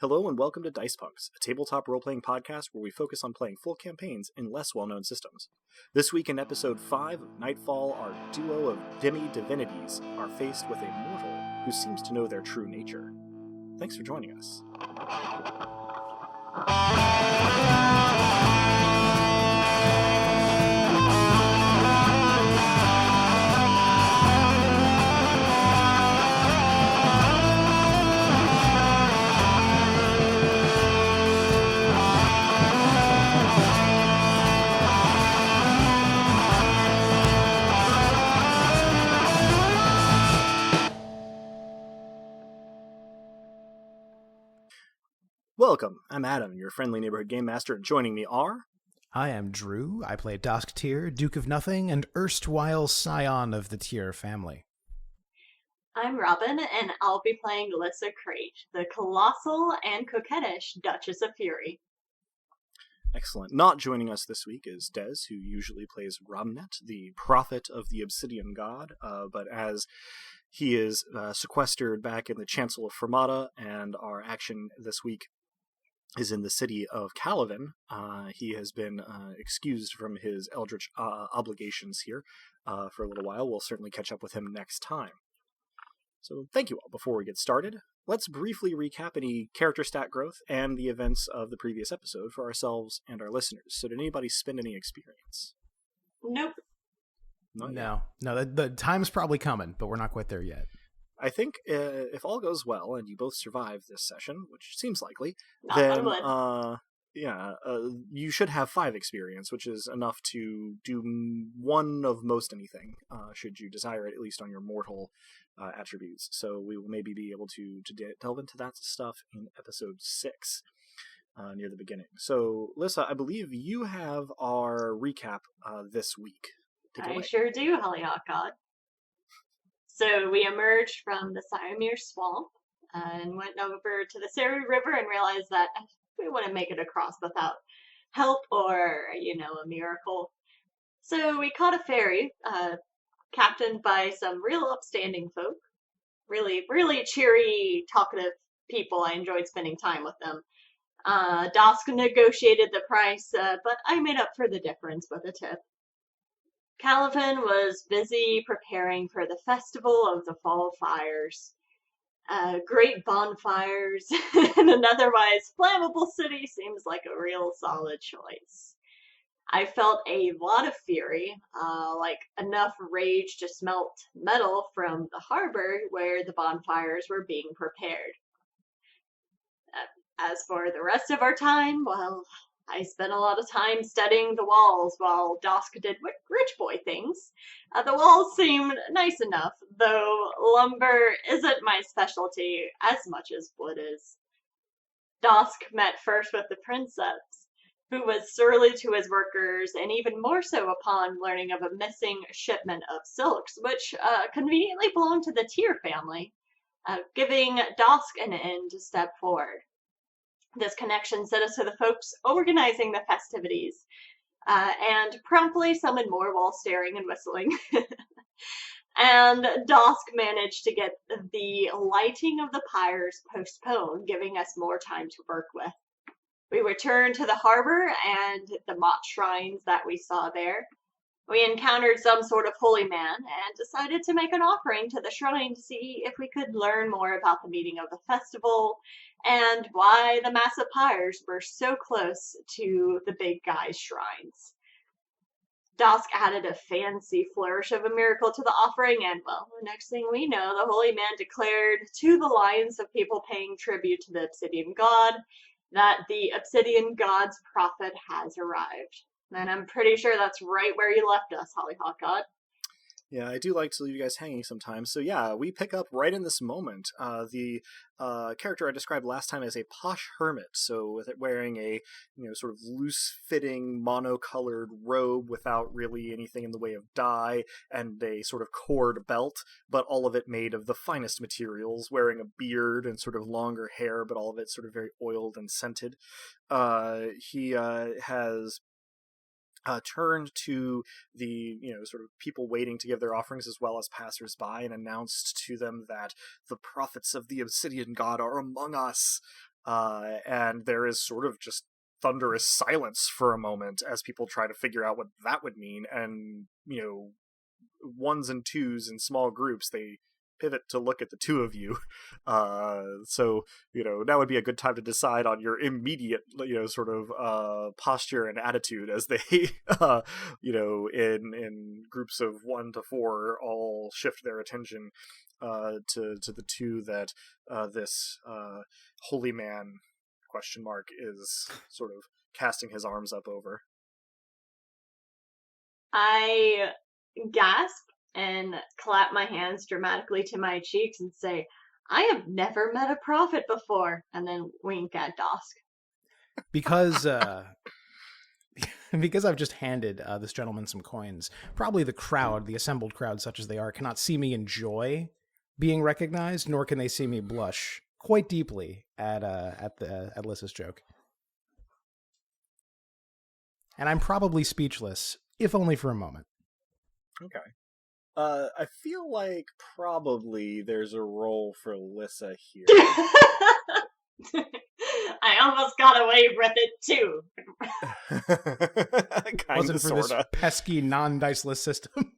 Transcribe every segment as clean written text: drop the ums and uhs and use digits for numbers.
Hello and welcome to Dice Punks, a tabletop role-playing podcast where we focus on playing full campaigns in less well-known systems. This week in episode 5 of Nightfall, our duo of demi-divinities are faced with a mortal who seems to know their true nature. Thanks for joining us. Welcome, I'm Adam, your friendly neighborhood game master, and joining me are... I am Drew. I play Dosk Tyr, Duke of Nothing, and erstwhile scion of the Tyr family. I'm Robin, and I'll be playing Lyssa Crate, the colossal and coquettish Duchess of Fury. Excellent. Not joining us this week is Des, who usually plays Romnet, the prophet of the Obsidian god, but as he is sequestered back in the Chancel of Fermata, and our action this week is in the city of Calavan. He has been excused from his eldritch obligations here for a little while. We'll certainly catch up with him next time. So thank you all. Before we get started, let's briefly recap any character stat growth and the events of the previous episode for ourselves and our listeners. So did anybody spend any experience? Nope. No, the time's probably coming, but we're not quite there yet. I think if all goes well and you both survive this session, which seems likely, you should have 5 experience, which is enough to do one of most anything, should you desire it, at least on your mortal attributes. So we will maybe be able to delve into that stuff in episode 6, near the beginning. So, Lyssa, I believe you have our recap this week. I sure do, Hollyhock God. So we emerged from the Siamir Swamp and went over to the Sari River and realized that we wouldn't make it across without help or, a miracle. So we caught a ferry, captained by some real upstanding folk. Really, really cheery, talkative people. I enjoyed spending time with them. Dosk negotiated the price, but I made up for the difference with a tip. Calavan was busy preparing for the Festival of the Fall Fires. Great bonfires in an otherwise flammable city seems like a real solid choice. I felt a lot of fury, like enough rage to smelt metal from the harbor where the bonfires were being prepared. As for the rest of our time, well, I spent a lot of time studying the walls while Dosk did rich boy things. The walls seemed nice enough, though lumber isn't my specialty as much as wood is. Dosk met first with the princess, who was surly to his workers, and even more so upon learning of a missing shipment of silks, which conveniently belonged to the Tyr family, giving Dosk an in to step forward. This connection set us to the folks organizing the festivities, and promptly summoned more while staring and whistling. And Dosk managed to get the lighting of the pyres postponed, giving us more time to work with. We returned to the harbor and the mock shrines that we saw there. We encountered some sort of holy man and decided to make an offering to the shrine to see if we could learn more about the meaning of the festival and why the massive pyres were so close to the big guy's shrines. Dosk added a fancy flourish of a miracle to the offering, and, well, the next thing we know, the holy man declared to the lions of people paying tribute to the Obsidian god that the Obsidian god's prophet has arrived. And I'm pretty sure that's right where you left us, Hollyhock God. Yeah, I do like to leave you guys hanging sometimes. So yeah, we pick up right in this moment. The character I described last time as a posh hermit, so with it wearing a sort of loose-fitting, mono-colored robe without really anything in the way of dye, and a sort of cord belt, but all of it made of the finest materials, wearing a beard and sort of longer hair, but all of it sort of very oiled and scented. He has turned to the sort of people waiting to give their offerings as well as passersby and announced to them that the prophets of the Obsidian god are among us. and there is sort of just thunderous silence for a moment as people try to figure out what that would mean. And, ones and twos in small groups, they pivot to look at the two of you. So, now would be a good time to decide on your immediate, sort of posture and attitude as they, in groups of 1 to 4, all shift their attention to the two that this holy man is sort of casting his arms up over. I gasp and clap my hands dramatically to my cheeks and say, I have never met a prophet before, and then wink at Dosk. Because I've just handed this gentleman some coins, probably the assembled crowd, such as they are, cannot see me enjoy being recognized, nor can they see me blush quite deeply at Lissa's joke. And I'm probably speechless, if only for a moment. Okay. I feel like probably there's a role for Lissa here. I almost got away with it too. Wasn't for this pesky non-diceless system.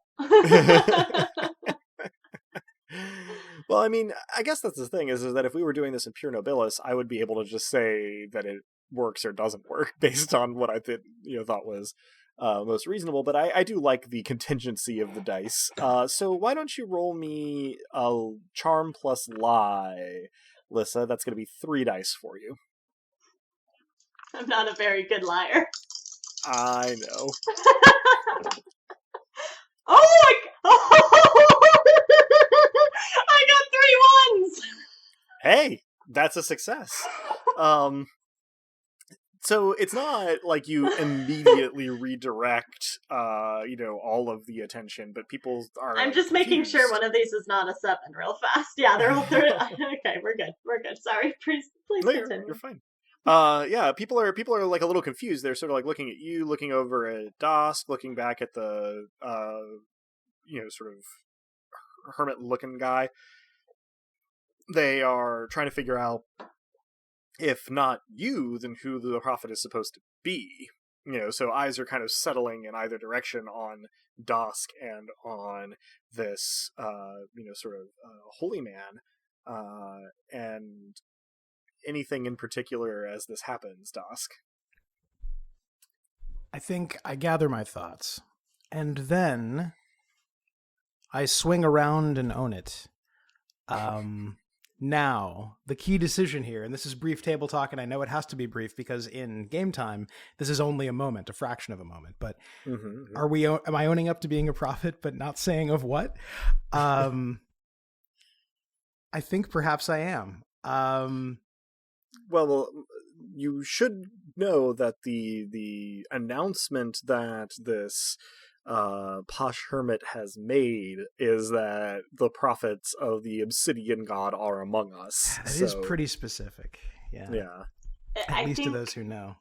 Well, I mean, I guess that's the thing is that if we were doing this in pure nobilis, I would be able to just say that it works or doesn't work based on what I thought was most reasonable. But I do like the contingency of the dice. So why don't you roll me a charm plus lie, Lissa? That's going to be 3 dice for you. I'm not a very good liar. I know. Oh I got 3 1s! Hey, that's a success. So it's not like you immediately redirect, all of the attention, but people are. I'm just making sure one of these is not a 7 real fast. Yeah, they're all 3. Okay, we're good. Sorry, please no, continue. You're fine. Yeah, people are like a little confused. They're sort of like looking at you, looking over at Dosk, looking back at the, sort of hermit-looking guy. They are trying to figure out, if not you, then who the prophet is supposed to be. So eyes are kind of settling in either direction on Dosk and on this, sort of holy man. And anything in particular as this happens, Dosk? I think I gather my thoughts, and then I swing around and own it. Now, the key decision here, and this is brief table talk, and I know it has to be brief because in game time, this is only a moment, a fraction of a moment. But am I owning up to being a prophet, but not saying of what? I think perhaps I am. Well, you should know that the announcement that this posh hermit has made is that the prophets of the Obsidian god are among us. That is pretty specific. Yeah. At least to those who know.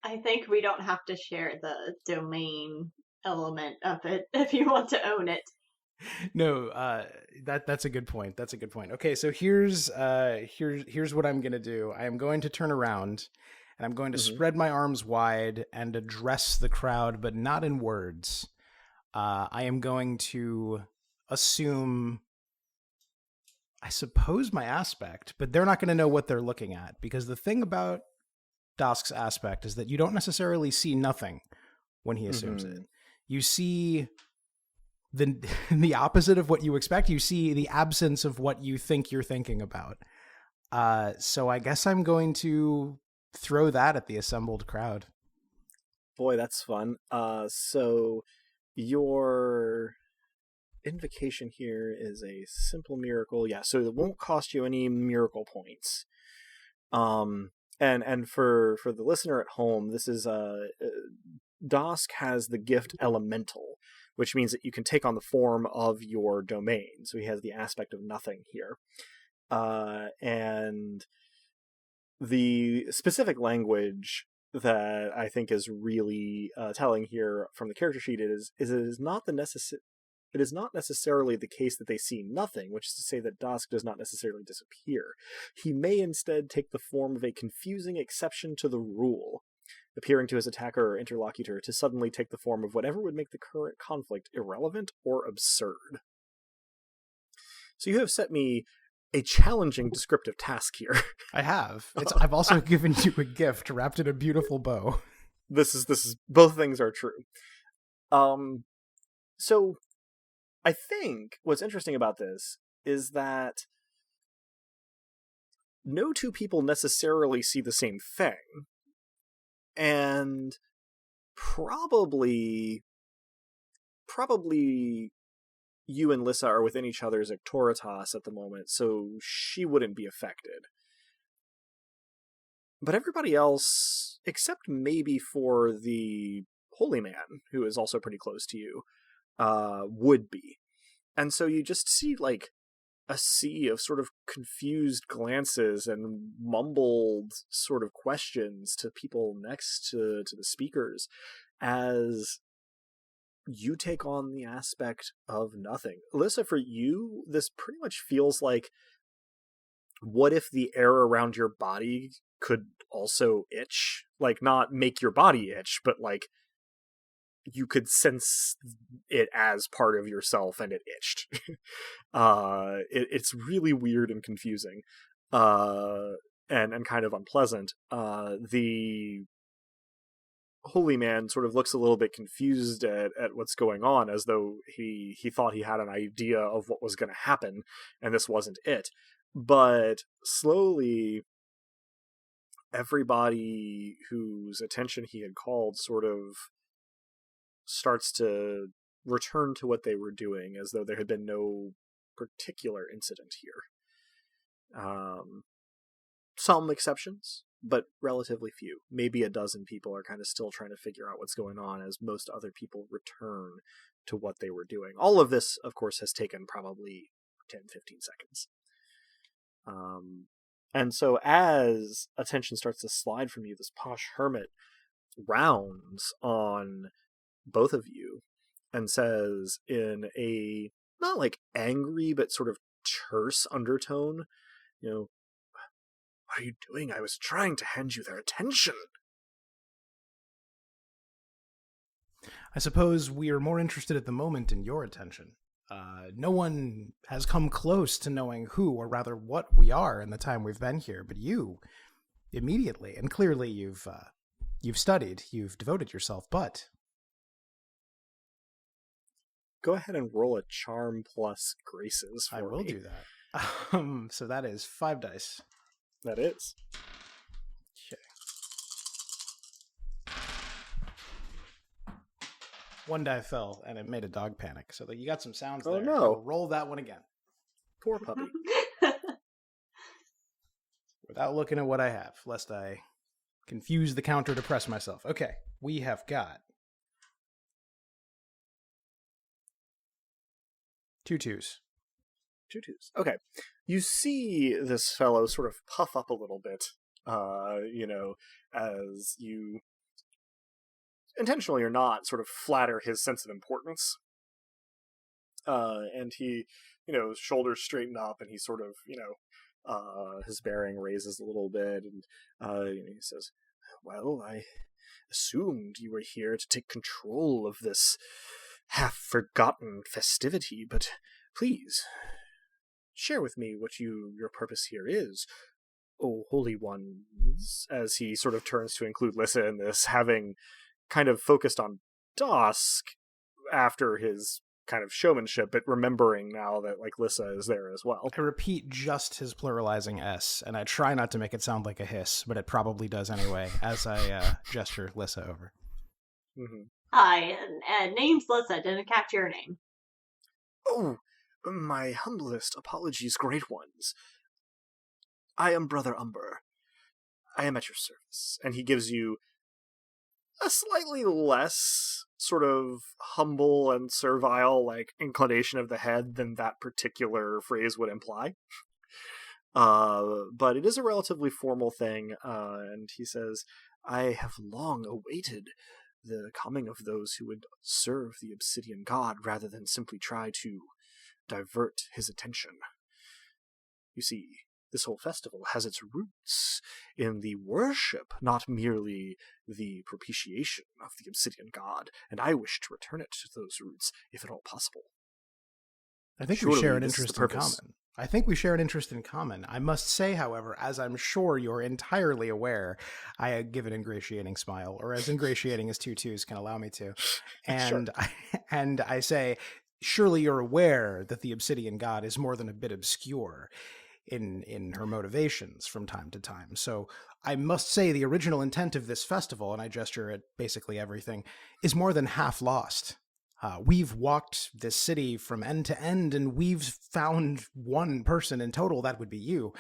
I think we don't have to share the domain element of it if you want to own it. No, that's a good point. Okay, so here's what I'm gonna do. I am going to turn around and I'm going to spread my arms wide and address the crowd, but not in words. I am going to assume, I suppose, my aspect, but they're not going to know what they're looking at, because the thing about Dosk's aspect is that you don't necessarily see nothing when he assumes it. You see the opposite of what you expect. You see the absence of what you think you're thinking about. So I guess I'm going to throw that at the assembled crowd. Boy, that's fun. So your invocation here is a simple miracle. Yeah, so it won't cost you any miracle points. And for the listener at home, this is Dosk has the gift Elemental, which means that you can take on the form of your domain. So he has the aspect of nothing here. And the specific language that I think is really telling here from the character sheet is it is not the it is not necessarily the case that they see nothing, which is to say that Dosk does not necessarily disappear. He may instead take the form of a confusing exception to the rule, appearing to his attacker or interlocutor to suddenly take the form of whatever would make the current conflict irrelevant or absurd. So you have set me a challenging descriptive task here. I have. I've also given you a gift wrapped in a beautiful bow. This is both things are true. So I think what's interesting about this is that no two people necessarily see the same thing. And probably you and Lissa are within each other's Ectoritas at the moment, so she wouldn't be affected. But everybody else, except maybe for the Holy Man, who is also pretty close to you, would be. And so you just see, like, a sea of sort of confused glances and mumbled sort of questions to people next to the speakers as you take on the aspect of nothing. Alyssa, for you, this pretty much feels like, what if the air around your body could also itch? Like, not make your body itch, but like, you could sense it as part of yourself and it itched. It's really weird and confusing, and kind of unpleasant. The Holy Man sort of looks a little bit confused at what's going on, as though he thought he had an idea of what was going to happen, and this wasn't it. But slowly, everybody whose attention he had called sort of starts to return to what they were doing, as though there had been no particular incident here. Some exceptions, but relatively few. Maybe a dozen people are kind of still trying to figure out what's going on, as most other people return to what they were doing. All of this, of course, has taken probably 10-15 seconds. And so as attention starts to slide from you, this posh hermit rounds on both of you and says in a not like angry but sort of terse undertone, what are you doing? I was trying to hand you their attention. I suppose we are more interested at the moment in your attention. No one has come close to knowing who, or rather what, we are in the time we've been here, but you, immediately, and clearly you've studied, you've devoted yourself, but... Go ahead and roll a charm plus graces for me. I will do that. So that is 5 dice. That is. Okay. 1 die fell, and it made a dog panic. So you got some sounds there. Oh, no. Roll that one again. Poor puppy. Without looking at what I have, lest I confuse the counter to press myself. Okay, we have got 2 2s. 2 2s. Okay. You see this fellow sort of puff up a little bit, as you intentionally or not sort of flatter his sense of importance. And he, shoulders straighten up, and he sort of, his bearing raises a little bit, and he says, "Well, I assumed you were here to take control of this half-forgotten festivity, but please, share with me what your purpose here is, oh holy ones," as he sort of turns to include Lissa in this, having kind of focused on Dosk after his kind of showmanship, but remembering now that, like, Lissa is there as well. I repeat just his pluralizing S, and I try not to make it sound like a hiss, but it probably does anyway, as I gesture Lissa over. Mm-hmm. Hi, name's Lissa. Didn't catch your name. Oh, my humblest apologies, great ones. I am Brother Umber. I am at your service. And he gives you a slightly less sort of humble and servile, like, inclination of the head than that particular phrase would imply. But it is a relatively formal thing, and he says, "I have long awaited the coming of those who would serve the Obsidian God rather than simply try to divert his attention. You see, this whole festival has its roots in the worship, not merely the propitiation of the Obsidian God, and I wish to return it to those roots, if at all possible. I think we share an interest in common. I must say, however, as I'm sure you're entirely aware, I give an ingratiating smile, or as ingratiating as 2 twos can allow me to. And, sure. I say, surely you're aware that the Obsidian God is more than a bit obscure in her motivations from time to time. So I must say the original intent of this festival, and I gesture at basically everything, is more than half lost. We've walked this city from end to end, and we've found one person in total. That would be you.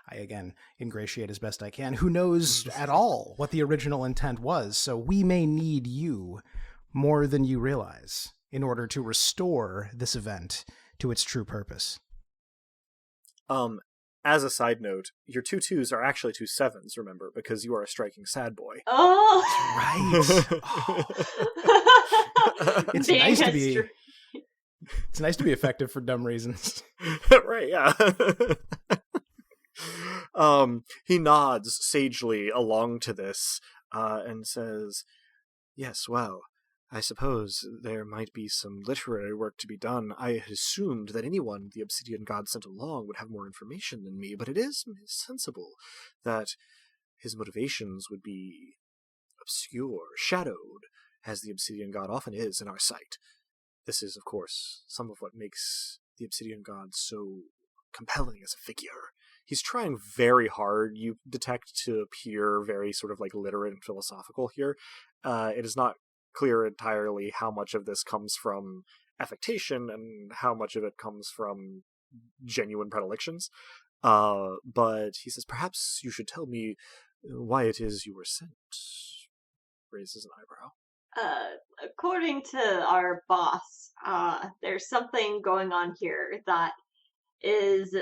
I, again, ingratiate as best I can, who knows at all what the original intent was. So we may need you more than you realize in order to restore this event to its true purpose. As a side note, your 2 twos are actually 2 sevens, remember, because you are a striking sad boy. Oh, that's right. Oh. It's nice to be effective for dumb reasons. Right, yeah. He nods sagely along to this, and says, "Yes, well, I suppose there might be some literary work to be done. I had assumed that anyone the Obsidian God sent along would have more information than me, but it is sensible that his motivations would be obscure, shadowed, as the Obsidian God often is in our sight. This is, of course, some of what makes the Obsidian God so compelling as a figure. He's trying very hard, you detect, to appear very sort of like literate and philosophical here. It is not clear entirely how much of this comes from affectation and how much of it comes from genuine predilections. But he says, perhaps you should tell me why it is you were sent. Raises an eyebrow. According to our boss, there's something going on here that is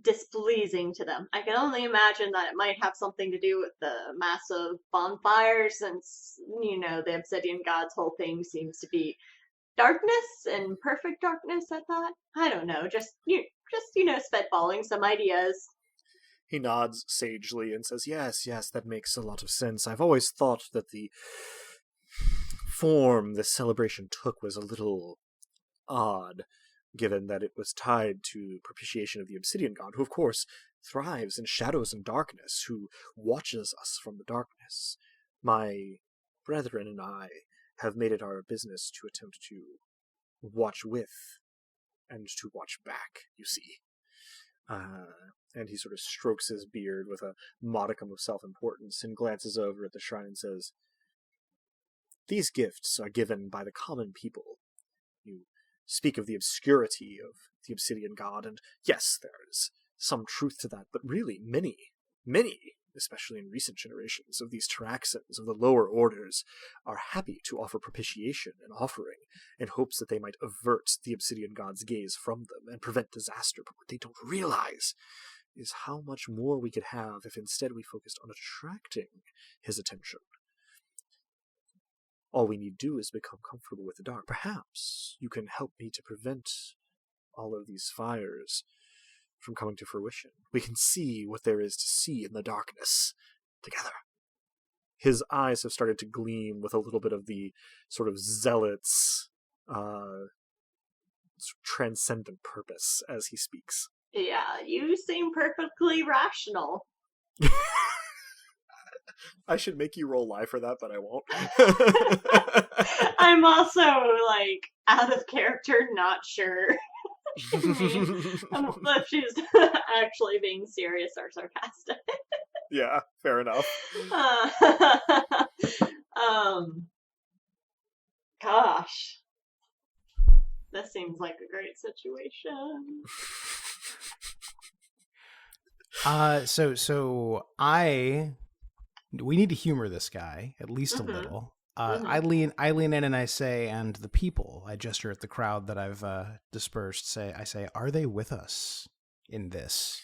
displeasing to them. I can only imagine that it might have something to do with the massive bonfire, since, the Obsidian God's whole thing seems to be darkness and perfect darkness at that. I don't know, just spitballing some ideas. He nods sagely and says, yes, that makes a lot of sense. I've always thought that the form this celebration took was a little odd, given that it was tied to propitiation of the Obsidian God, who of course thrives in shadows and darkness, who watches us from the darkness. My brethren and I have made it our business to attempt to watch with and to watch back, you see. And he sort of strokes his beard with a modicum of self-importance and glances over at the shrine and says, these gifts are given by the common people. You speak of the obscurity of the Obsidian God, and yes, there is some truth to that, but really many, especially in recent generations, of these Taraxans of the lower orders are happy to offer propitiation and offering in hopes that they might avert the Obsidian God's gaze from them and prevent disaster. But what they don't realize is how much more we could have if instead we focused on attracting his attention. All we need do is become comfortable with the dark. Perhaps you can help me to prevent all of these fires from coming to fruition. We can see what there is to see in the darkness together. His eyes have started to gleam with a little bit of the sort of zealot's transcendent purpose as he speaks. Yeah, you seem perfectly rational. I should make you roll live for that, but I won't. I'm also, out of character, not sure if she's actually being serious or sarcastic. Yeah, fair enough. Gosh. This seems like a great situation. We need to humor this guy, at least a little. I lean in and I say, and the people, I gesture at the crowd that I've dispersed, I say, are they with us in this?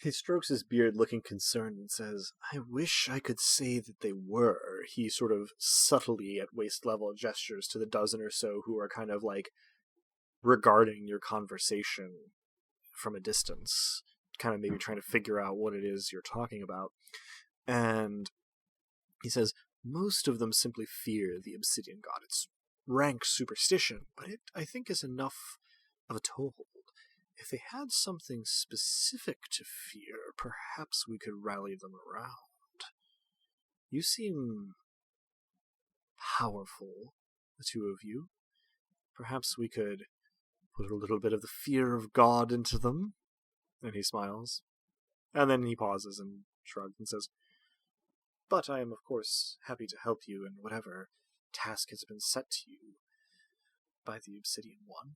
He strokes his beard, looking concerned, and says, I wish I could say that they were. He sort of subtly, at waist level, gestures to the dozen or so who are kind of like regarding your conversation from a distance, kind of maybe trying to figure out what it is you're talking about. And he says, most of them simply fear the Obsidian God. It's rank superstition, but it, I think, is enough of a toll. If they had something specific to fear, perhaps we could rally them around. You seem powerful, the two of you. Perhaps we could put a little bit of the fear of God into them. And he smiles. And then he pauses and shrugs and says, but I am, of course, happy to help you in whatever task has been set to you by the Obsidian One.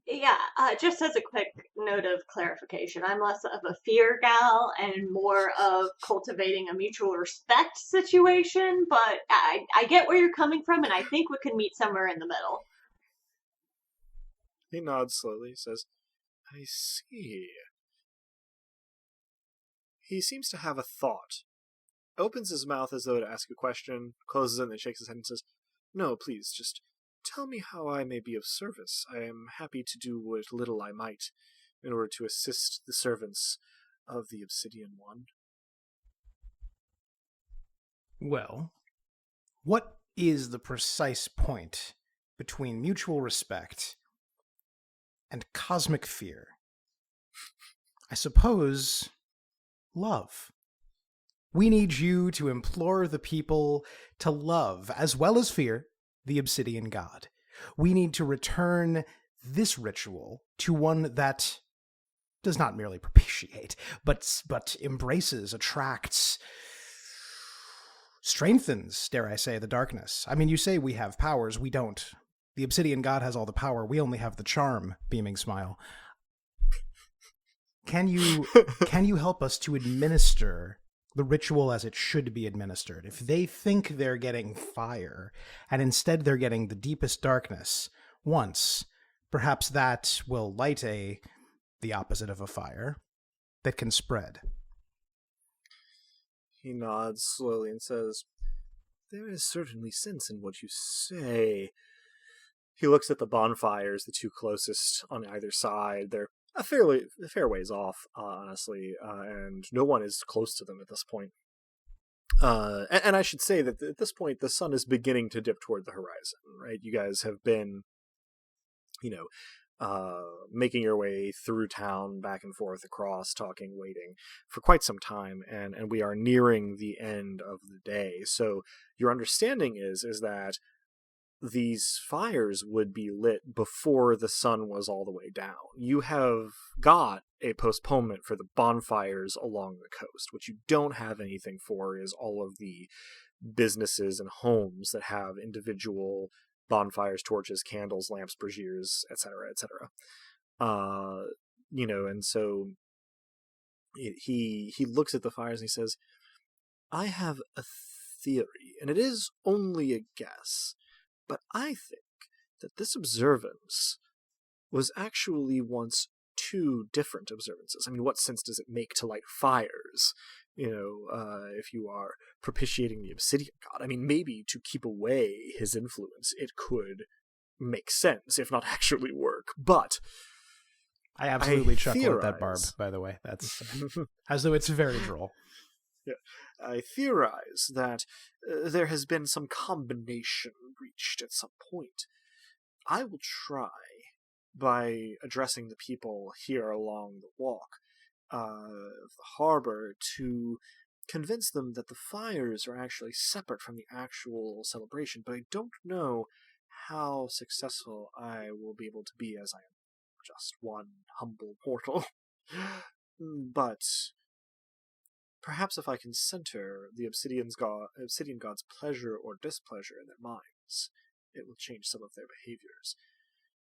Yeah, just as a quick note of clarification, I'm less of a fear gal and more of cultivating a mutual respect situation, but I get where you're coming from, and I think we can meet somewhere in the middle. He nods slowly, says, I see. He seems to have a thought. Opens his mouth as though to ask a question, closes it, and then shakes his head and says, no, please, just tell me how I may be of service. I am happy to do what little I might in order to assist the servants of the Obsidian One. Well, what is the precise point between mutual respect and cosmic fear? I suppose love. We need you to implore the people to love, as well as fear, the Obsidian God. We need to return this ritual to one that does not merely propitiate, but embraces, attracts, strengthens, dare I say, the darkness. I mean, you say we have powers. We don't. The Obsidian God has all the power. We only have the charm, beaming smile. Can you help us to administer the ritual as it should be administered? If they think they're getting fire, and instead they're getting the deepest darkness once, perhaps that will light the opposite of a fire that can spread. He nods slowly and says, there is certainly sense in what you say. He looks at the bonfires, the two closest on either side. They're a fair ways off, honestly, and no one is close to them at this point. And I should say that at this point, the sun is beginning to dip toward the horizon, right? You guys have been, making your way through town, back and forth, across, talking, waiting, for quite some time, and we are nearing the end of the day. So your understanding is that these fires would be lit before the sun was all the way down. You have got a postponement for the bonfires along the coast. What you don't have anything for is all of the businesses and homes that have individual bonfires, torches, candles, lamps, braziers, etc., etc. And so he looks at the fires and he says, I have a theory, and it is only a guess, but I think that this observance was actually once two different observances. I mean, what sense does it make to light fires, if you are propitiating the Obsidian God? I mean, maybe to keep away his influence, it could make sense, if not actually work, but I absolutely chuckle at that, Barb, by the way. That's as though it's very droll. Yeah. I theorize that there has been some combination reached at some point. I will try, by addressing the people here along the walk of the harbor, to convince them that the fires are actually separate from the actual celebration, but I don't know how successful I will be able to be, as I am just one humble mortal. But perhaps if I can center the Obsidian God's pleasure or displeasure in their minds, it will change some of their behaviors.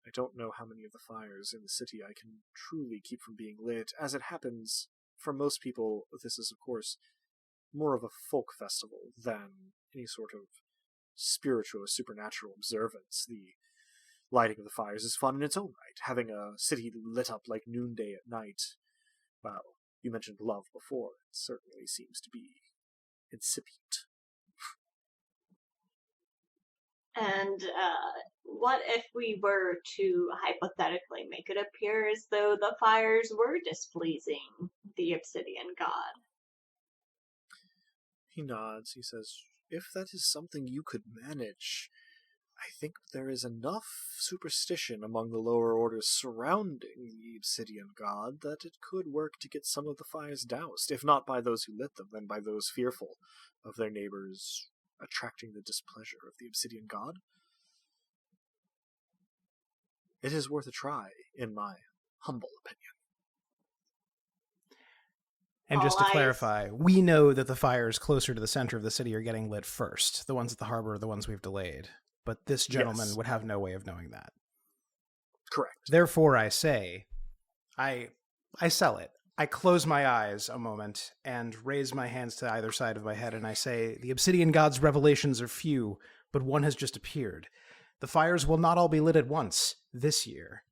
I don't know how many of the fires in the city I can truly keep from being lit. As it happens, for most people, this is, of course, more of a folk festival than any sort of spiritual or supernatural observance. The lighting of the fires is fun in its own right. Having a city lit up like noonday at night, well, you mentioned love before. It certainly seems to be incipient. And what if we were to hypothetically make it appear as though the fires were displeasing the Obsidian god? He nods. He says, if that is something you could manage, I think there is enough superstition among the lower orders surrounding the Obsidian god that it could work to get some of the fires doused, if not by those who lit them, then by those fearful of their neighbors attracting the displeasure of the Obsidian god. It is worth a try, in my humble opinion. And just to clarify, we know that the fires closer to the center of the city are getting lit first. The ones at the harbor are the ones we've delayed. But this gentleman would have no way of knowing that. Correct. Therefore, I say, I sell it. I close my eyes a moment and raise my hands to either side of my head, and I say, the Obsidian God's revelations are few, but one has just appeared. The fires will not all be lit at once this year.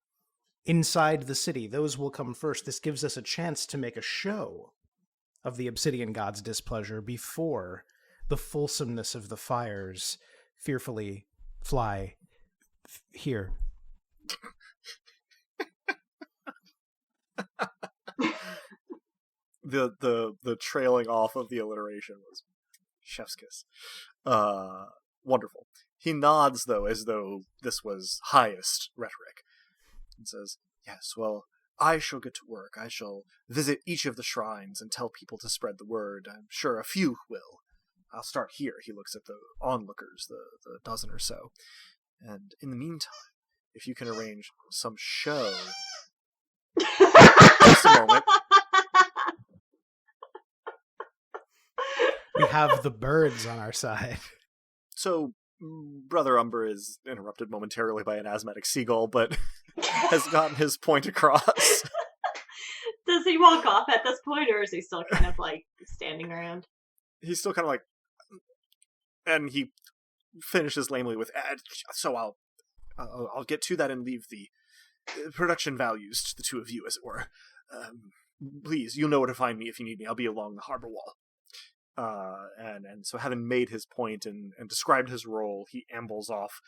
Inside the city, those will come first. This gives us a chance to make a show of the Obsidian God's displeasure before the fulsomeness of the fires fearfully fly here. The trailing off of the alliteration was chef's kiss. Wonderful. He nods, though, as though this was highest rhetoric, and says, yes, well, I shall get to work. I shall visit each of the shrines and tell people to spread the word. I'm sure a few will. I'll start here. He looks at the onlookers, the dozen or so. And in the meantime, if you can arrange some show... Just a moment. We have the birds on our side. So, Brother Umber is interrupted momentarily by an asthmatic seagull, but has gotten his point across. Does he walk off at this point, or is he still kind of like standing around? He's still kind of like... And he finishes lamely with, so I'll get to that and leave the production values to the two of you, as it were. Please, you'll know where to find me if you need me. I'll be along the harbor wall. And so having made his point and described his role, he ambles off,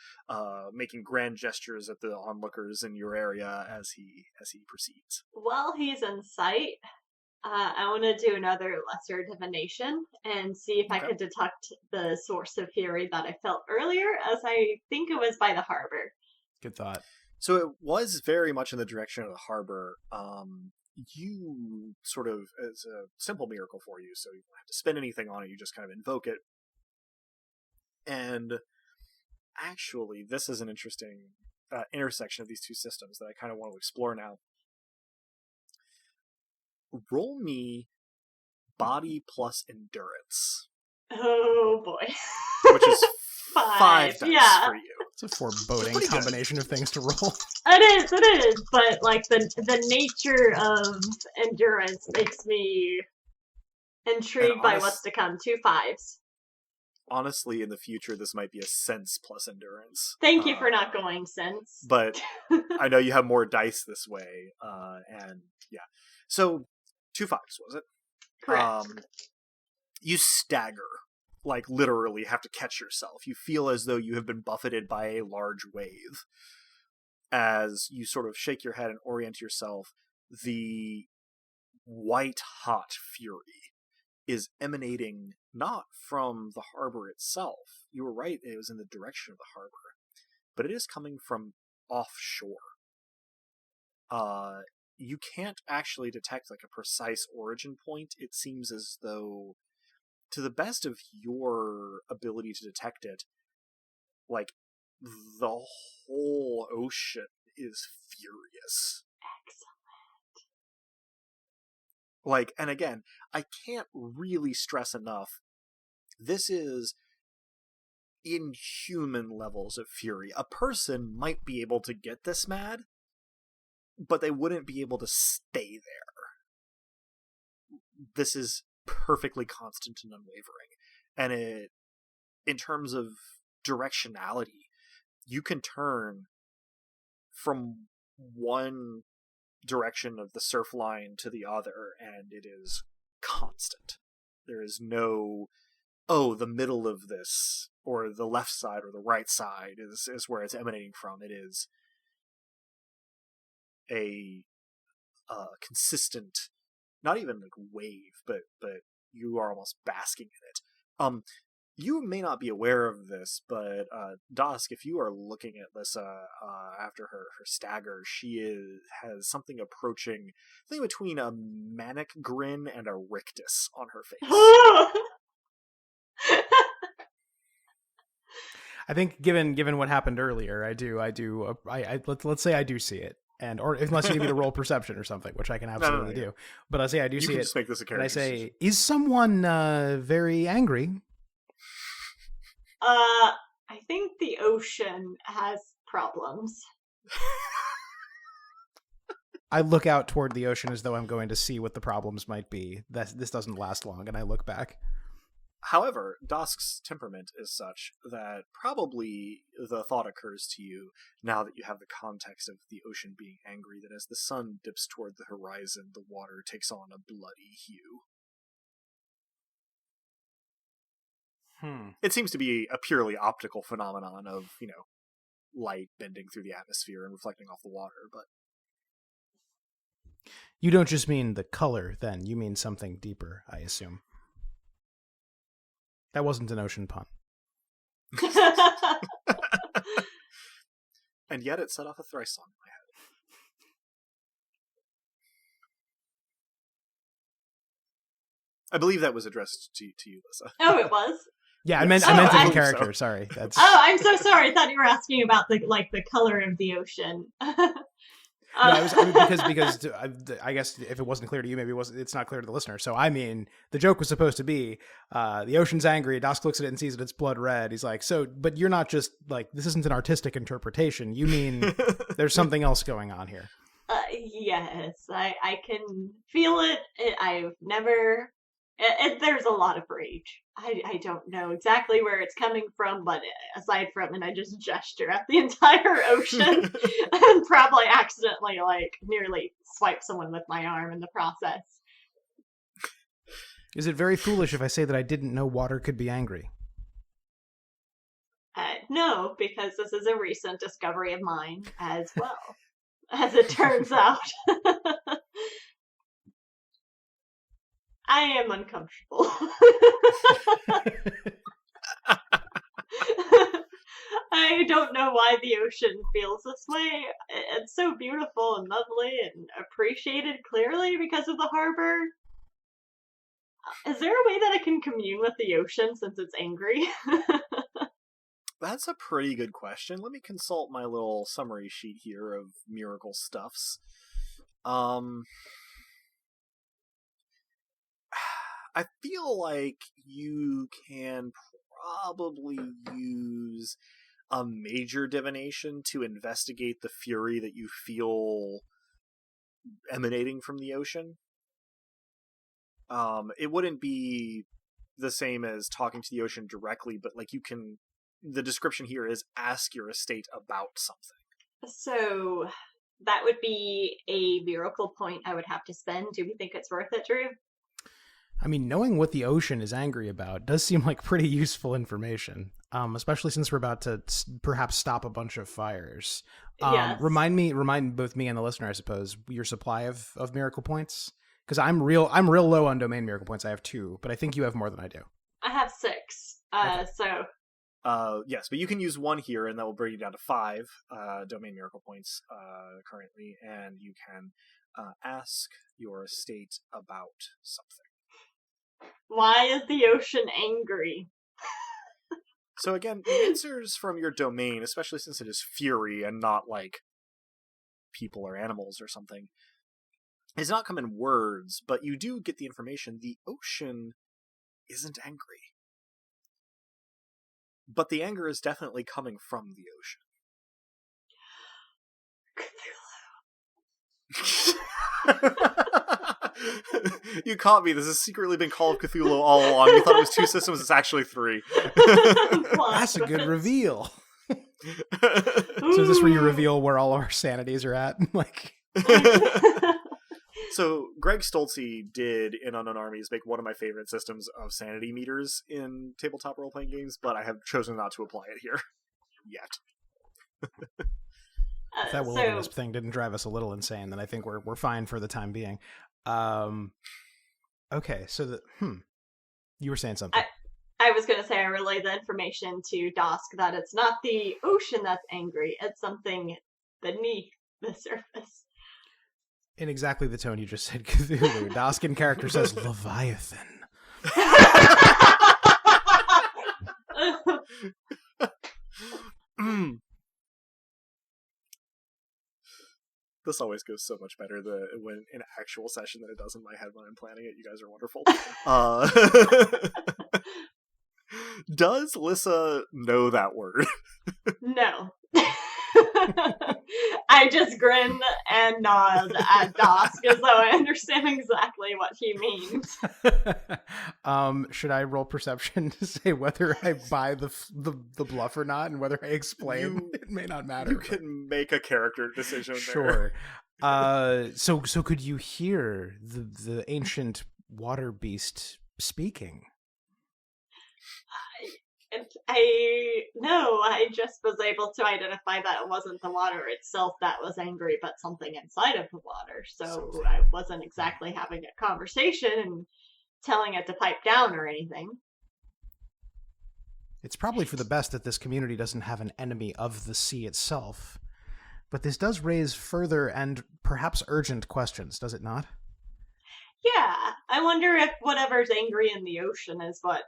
making grand gestures at the onlookers in your area as he proceeds. While he's in sight, I want to do another lesser divination and see if I could detect the source of fury that I felt earlier, as I think it was by the harbor. Good thought. So it was very much in the direction of the harbor. You sort of, as a simple miracle for you, so you don't have to spend anything on it, you just kind of invoke it. And actually, this is an interesting intersection of these two systems that I kind of want to explore now. Roll me body plus endurance. Oh boy. Which is 5 dice for you. It's a foreboding combination of things to roll. It is, but like the nature of endurance makes me intrigued by what's to come. 2 5s. Honestly, in the future, this might be a sense plus endurance. Thank you for not going sense. But I know you have more dice this way, and yeah. So, 2 5s, was it? Correct. You stagger. Like, literally have to catch yourself. You feel as though you have been buffeted by a large wave. As you sort of shake your head and orient yourself, the white-hot fury is emanating not from the harbor itself. You were right, it was in the direction of the harbor. But it is coming from offshore. You can't actually detect, like, a precise origin point. It seems as though, to the best of your ability to detect it, like, the whole ocean is furious. Excellent. Like, and again, I can't really stress enough, this is inhuman levels of fury. A person might be able to get this mad, but they wouldn't be able to stay there. This is perfectly constant and unwavering. And it, in terms of directionality, you can turn from one direction of the surf line to the other, and it is constant. There is no, the middle of this, or the left side, or the right side is where it's emanating from. It is a consistent, not even like wave, but you are almost basking in it. You may not be aware of this, but Dusk, if you are looking at Lissa after her stagger, she has something approaching, I think, between a manic grin and a rictus on her face. I think, given what happened earlier, let's say I do see it, or unless you need me to roll perception or something, which I can absolutely do. But I say I do see it. Just make this a character. And I say, is someone very angry? I think the ocean has problems. I look out toward the ocean as though I'm going to see what the problems might be. This doesn't last long, and I look back. However, Dusk's temperament is such that probably the thought occurs to you, now that you have the context of the ocean being angry, that as the sun dips toward the horizon, the water takes on a bloody hue. It seems to be a purely optical phenomenon of, light bending through the atmosphere and reflecting off the water, but... You don't just mean the color, then. You mean something deeper, I assume. That wasn't an ocean pun. And yet it set off a thrice song in my head. I believe that was addressed to you, Lissa. Oh, it was? Yeah, I meant it in character. So. Sorry. That's... Oh, I'm so sorry. I thought you were asking about the color of the ocean. Because I guess if it wasn't clear to you, maybe it's not clear to the listener. So I mean, the joke was supposed to be the ocean's angry. Dusk looks at it and sees that it's blood red. He's like, but you're not just like, this isn't an artistic interpretation. You mean there's something else going on here? Yes, I can feel it. I've never. There's a lot of rage. I don't know exactly where it's coming from, but aside from it, I just gesture at the entire ocean and probably accidentally, nearly swipe someone with my arm in the process. Is it very foolish if I say that I didn't know water could be angry? No, because this is a recent discovery of mine as well, as it turns out. I am uncomfortable. I don't know why the ocean feels this way. It's so beautiful and lovely and appreciated clearly because of the harbor. Is there a way that I can commune with the ocean since it's angry? That's a pretty good question. Let me consult my little summary sheet here of miracle stuffs. I feel like you can probably use a major divination to investigate the fury that you feel emanating from the ocean. It wouldn't be the same as talking to the ocean directly, but the description here is ask your estate about something. So that would be a miracle point I would have to spend. Do we think it's worth it, Drew? I mean, knowing what the ocean is angry about does seem like pretty useful information, especially since we're about to perhaps stop a bunch of fires. Yes. Remind both me and the listener, I suppose, your supply of miracle points, because I'm real low on domain miracle points. I have 2, but I think you have more than I do. I have 6. Okay. Yes, but you can use 1 here, and that will bring you down to 5 domain miracle points currently, and you can ask your estate about something. Why is the ocean angry? So again, the answers from your domain, especially since it is fury and not like people or animals or something, is not come in words, but you do get the information. The ocean isn't angry. But the anger is definitely coming from the ocean. You caught me. This has secretly been Call of Cthulhu all along. You thought it was 2 systems. It's actually 3. That's a good reveal. So is this where you reveal where all our sanities are at? So Greg Stolze did in Unknown Armies make one of my favorite systems of sanity meters in tabletop role-playing games, but I have chosen not to apply it here yet. If that will-o-wisp thing didn't drive us a little insane, then I think we're fine for the time being. Okay, so you were saying something. I was going to say I relay the information to Dosk that it's not the ocean that's angry, it's something beneath the surface. In exactly the tone you just said, Cthulhu. Dosk in character says Leviathan. This always goes so much better when in actual session than it does in my head when I'm planning it. You guys are wonderful. Does Lissa know that word? No. I just grin and nod at Dosk as though I understand exactly what he means. Should I roll perception to say whether I buy the bluff or not, and whether I explain? It may not matter. You can make a character decision. Sure. So could you hear the ancient water beast speaking? I just was able to identify that it wasn't the water itself that was angry, but something inside of the water. So I wasn't exactly having a conversation and telling it to pipe down or anything. It's probably for the best that this community doesn't have an enemy of the sea itself. But this does raise further and perhaps urgent questions, does it not? Yeah, I wonder if whatever's angry in the ocean is what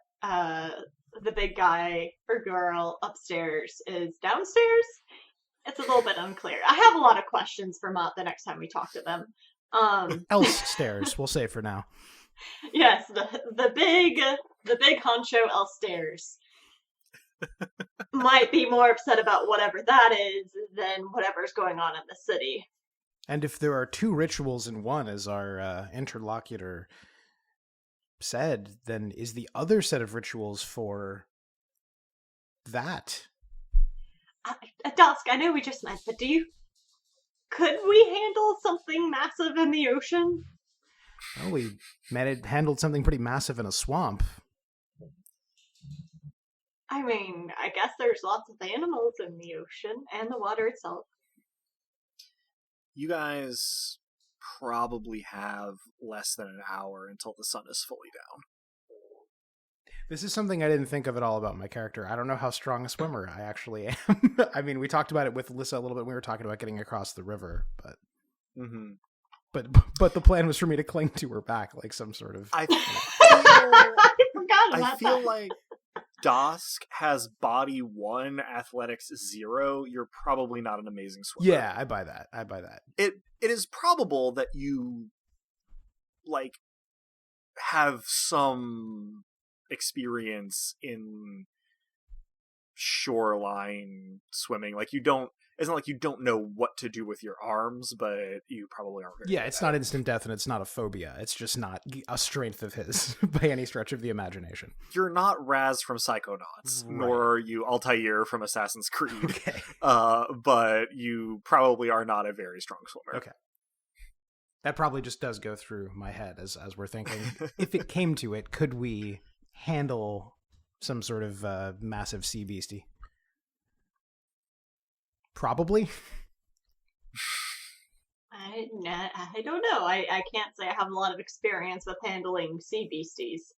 the big guy or girl upstairs is downstairs. It's a little bit unclear. I have a lot of questions for Mott the next time we talk to them. Else stairs, we'll say for now. Yes, the big honcho else stairs might be more upset about whatever that is than whatever's going on in the city. And if there are two rituals in one, as our interlocutor said, then is the other set of rituals for that? Dusk, I know we just met, but could we handle something massive in the ocean? Well, we handled something pretty massive in a swamp. I mean, I guess there's lots of animals in the ocean and the water itself. You guys probably have less than an hour until the sun is fully down. This is something I didn't think of at all about my character. I don't know how strong a swimmer I actually am. I mean, we talked about it with Lissa a little bit. We were talking about getting across the river, but but the plan was for me to cling to her back like some sort of. I feel like Dosk has body 1, athletics 0. You're probably not an amazing swimmer. Yeah, I buy that. It is probable that you have some experience in shoreline swimming. It's not like you don't know what to do with your arms, but you probably aren't very good it's not instant death and it's not a phobia. It's just not a strength of his by any stretch of the imagination. You're not Raz from Psychonauts, right. Nor are you Altair from Assassin's Creed. Okay. But you probably are not a very strong swimmer. Okay. That probably just does go through my head as we're thinking. If it came to it, could we handle some sort of massive sea beastie? Probably. I don't know. I can't say I have a lot of experience with handling sea beasties.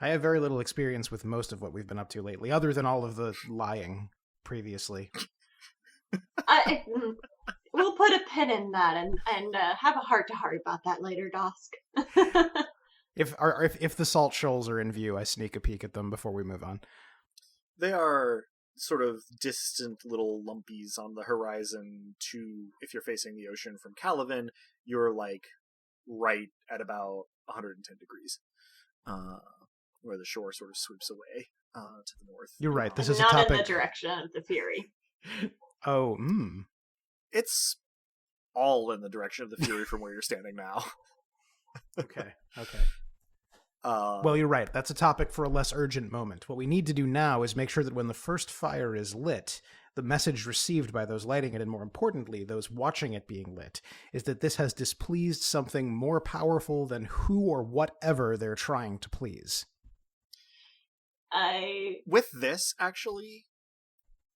I have very little experience with most of what we've been up to lately, other than all of the lying previously. We'll put a pin in that and have a heart-to-heart about that later, Dosk. If the salt shoals are in view, I sneak a peek at them before we move on. They are sort of distant little lumpies on the horizon if you're facing the ocean from Calavan, you're right at about 110 degrees, where the shore sort of sweeps away to the north. You're right. This is not a topic. In the direction of the Fury. Oh, It's all in the direction of the Fury from where you're standing now. Okay. Well, you're right. That's a topic for a less urgent moment. What we need to do now is make sure that when the first fire is lit, the message received by those lighting it, and more importantly, those watching it being lit, is that this has displeased something more powerful than who or whatever they're trying to please. With this, actually,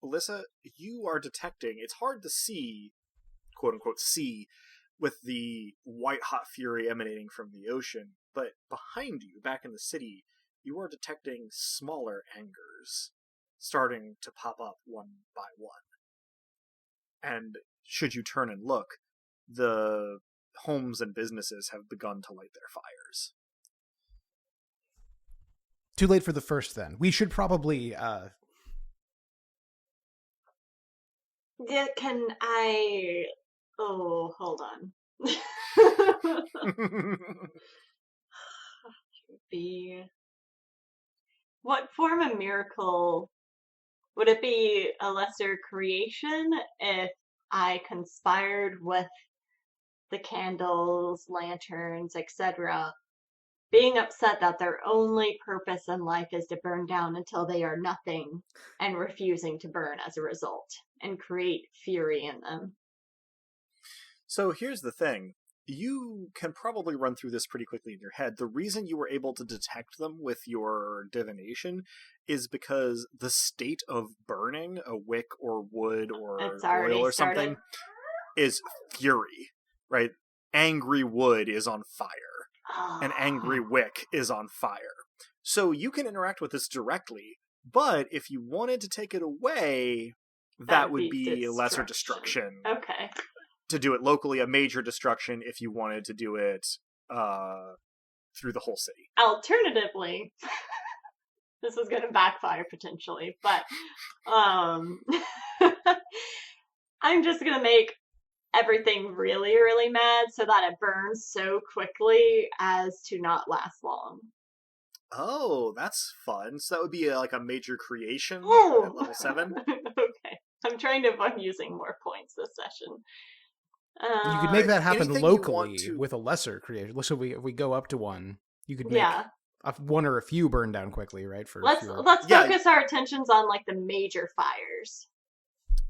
Alyssa, you are detecting, it's hard to see, quote unquote, see, with the white-hot fury emanating from the ocean, but behind you, back in the city, you are detecting smaller angers starting to pop up one by one. And should you turn and look, the homes and businesses have begun to light their fires. Too late for the first, then. We should probably... Yeah, can I... Oh, hold on. What form of miracle would it be? A lesser creation if I conspired with the candles, lanterns, etc., being upset that their only purpose in life is to burn down until they are nothing, and refusing to burn as a result, and create fury in them? So here's the thing. You can probably run through this pretty quickly in your head. The reason you were able to detect them with your divination is because the state of burning a wick or wood or oil or something is fury, right? Angry wood is on fire. An angry wick is on fire. So you can interact with this directly, but if you wanted to take it away, that would be lesser destruction. Okay. To do it locally, a major destruction if you wanted to do it through the whole city. Alternatively, this is going to backfire potentially, but I'm just going to make everything really, really mad so that it burns so quickly as to not last long. Oh, that's fun. So that would be like a major creation at level 7. Okay. I'm trying to avoid using more points this session. You could make that happen locally with a lesser creation. So if we go up to one, you could make one or a few burn down quickly, right? Let's focus our attentions on like the major fires.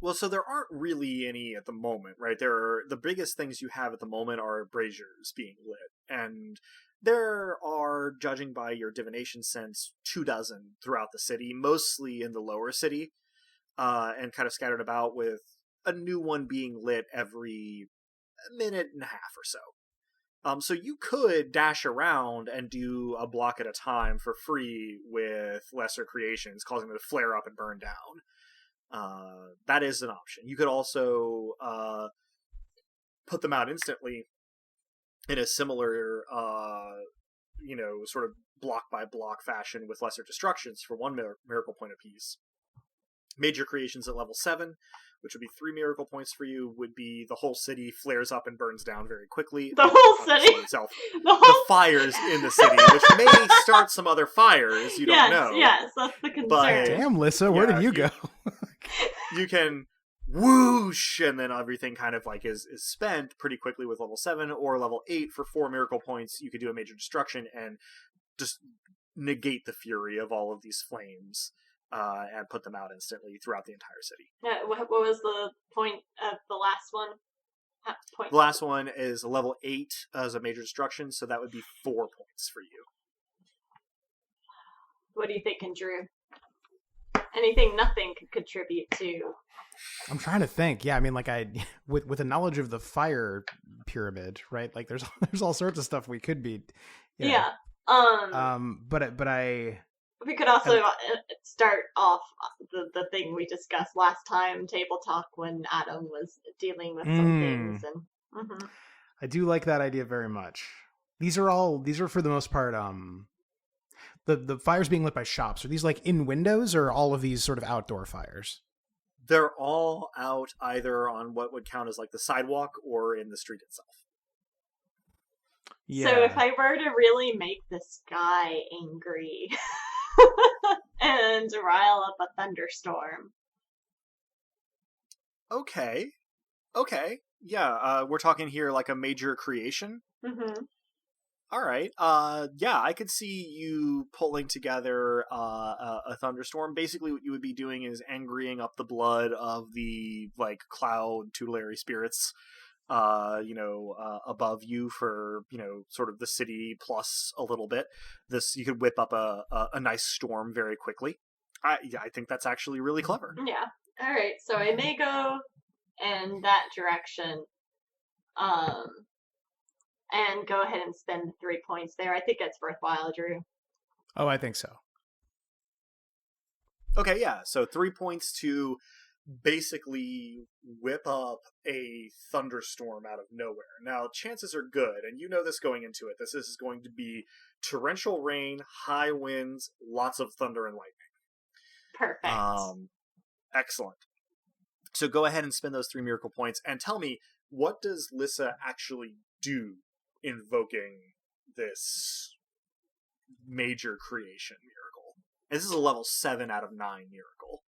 Well, so there aren't really any at the moment, right? The biggest things you have at the moment are braziers being lit, and there are, judging by your divination sense, 24 throughout the city, mostly in the lower city, and kind of scattered about, with a new one being lit every minute and a half or so. So you could dash around and do a block at a time for free with lesser creations, causing them to flare up and burn down. That is an option. You could also put them out instantly in a similar, sort of block by block fashion with lesser destructions for 1 miracle point apiece. Major creations at level 7, which would be 3 miracle points for you, would be the whole city flares up and burns down very quickly. The whole city? Itself. The fires in the city, which may start some other fires, you don't know. Yes, that's the concern. But, damn, Lissa, where did you go? You can whoosh, and then everything kind of like is spent pretty quickly with level 7, or level 8 for 4 miracle points. You could do a major destruction and just negate the fury of all of these flames. And put them out instantly throughout the entire city. What was the point of the last one? The last one is a level 8 as a major destruction, so that would be 4 points for you. What do you think, Drew? Anything nothing could contribute to? I'm trying to think. Yeah, I mean, like with a knowledge of the fire pyramid, right? Like there's all sorts of stuff we could be. Yeah. But I. We could also start off the thing we discussed last time, table talk, when Adam was dealing with some things. And I do like that idea very much. These are for the most part, the fires being lit by shops. Are these like in windows, or all of these sort of outdoor fires? They're all out either on what would count as like the sidewalk or in the street itself. Yeah. So if I were to really make this guy angry and rile up a thunderstorm. Okay. Yeah, we're talking here like a major creation. Mm-hmm. All right. Yeah, I could see you pulling together a thunderstorm. Basically, what you would be doing is angrying up the blood of the cloud tutelary spirits, above you for sort of the city plus a little bit. This you could whip up a nice storm very quickly. I think that's actually really clever. Yeah. All right. So I may go in that direction. And go ahead and spend 3 points there. I think it's worthwhile, Drew. Oh, I think so. Okay, yeah. So 3 points to basically whip up a thunderstorm out of nowhere. Now, chances are good, and you know this going into it. This is going to be torrential rain, high winds, lots of thunder and lightning. Perfect. Excellent. So go ahead and spend those 3 miracle points, and tell me, what does Lissa actually do invoking this major creation miracle? And this is a level 7 out of 9 miracle.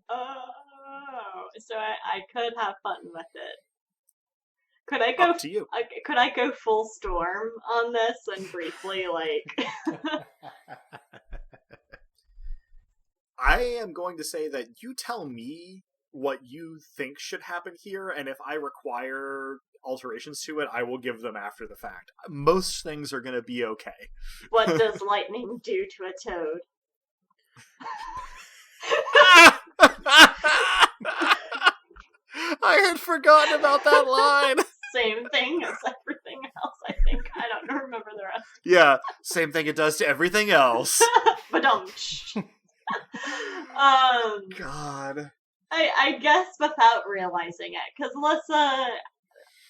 Oh, so I could have fun with it. Could I go? Up to you. Could I go full storm on this and briefly I am going to say that you tell me what you think should happen here, and if I require alterations to it, I will give them after the fact. Most things are going to be okay. What does lightning do to a toad? I had forgotten about that line. Same thing as everything else, I think. I don't remember the rest. Yeah, same thing it does to everything else. But God. I guess without realizing it, because Lissa,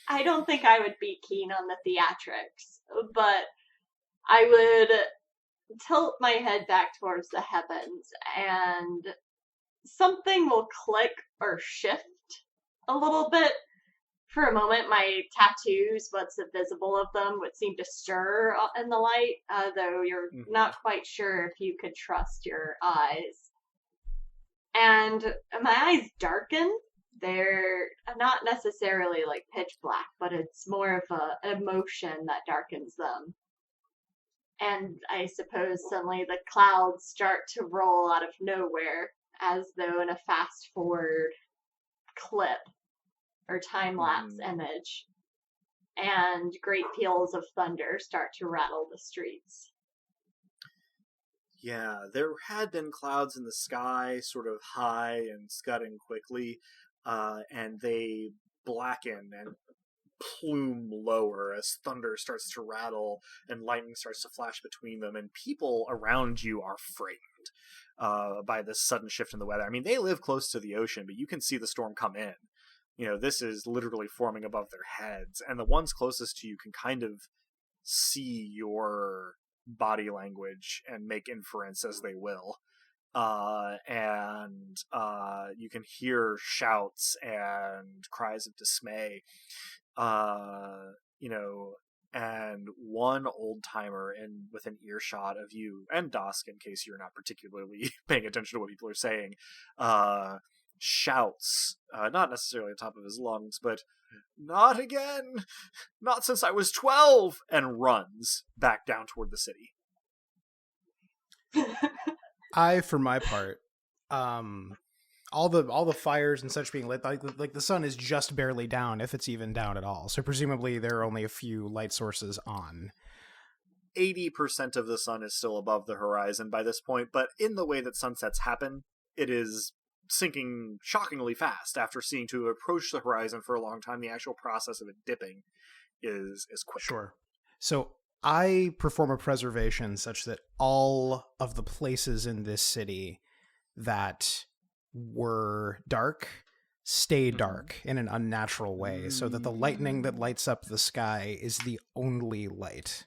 I don't think I would be keen on the theatrics, but I would tilt my head back towards the heavens, and something will click or shift a little bit. For a moment, my tattoos, what's visible of them, would seem to stir in the light, though you're not quite sure if you could trust your eyes. And my eyes darken. They're not necessarily pitch black, but it's more of an emotion that darkens them. And I suppose suddenly the clouds start to roll out of nowhere, as though in a fast forward clip or time-lapse image, and great peals of thunder start to rattle the streets. Yeah, there had been clouds in the sky, sort of high and scudding quickly, and they blacken and plume lower as thunder starts to rattle and lightning starts to flash between them, and people around you are frightened by this sudden shift in the weather. I mean, they live close to the ocean, but you can see the storm come in. This is literally forming above their heads, and the ones closest to you can kind of see your body language and make inference as they will. And you can hear shouts and cries of dismay. And one old-timer within earshot of you, and Dosk, in case you're not particularly paying attention to what people are saying, shouts, not necessarily on top of his lungs, but "Not again! Not since I was 12!" and runs back down toward the city. I, for my part, all the fires and such being lit, like the sun is just barely down, if it's even down at all. So presumably there are only a few light sources on. 80% of the sun is still above the horizon by this point, but in the way that sunsets happen, it is sinking shockingly fast. After seeing to approach the horizon for a long time, the actual process of it dipping is quick. Sure. So I perform a preservation such that all of the places in this city that were dark stay dark in an unnatural way, so that the lightning that lights up the sky is the only light.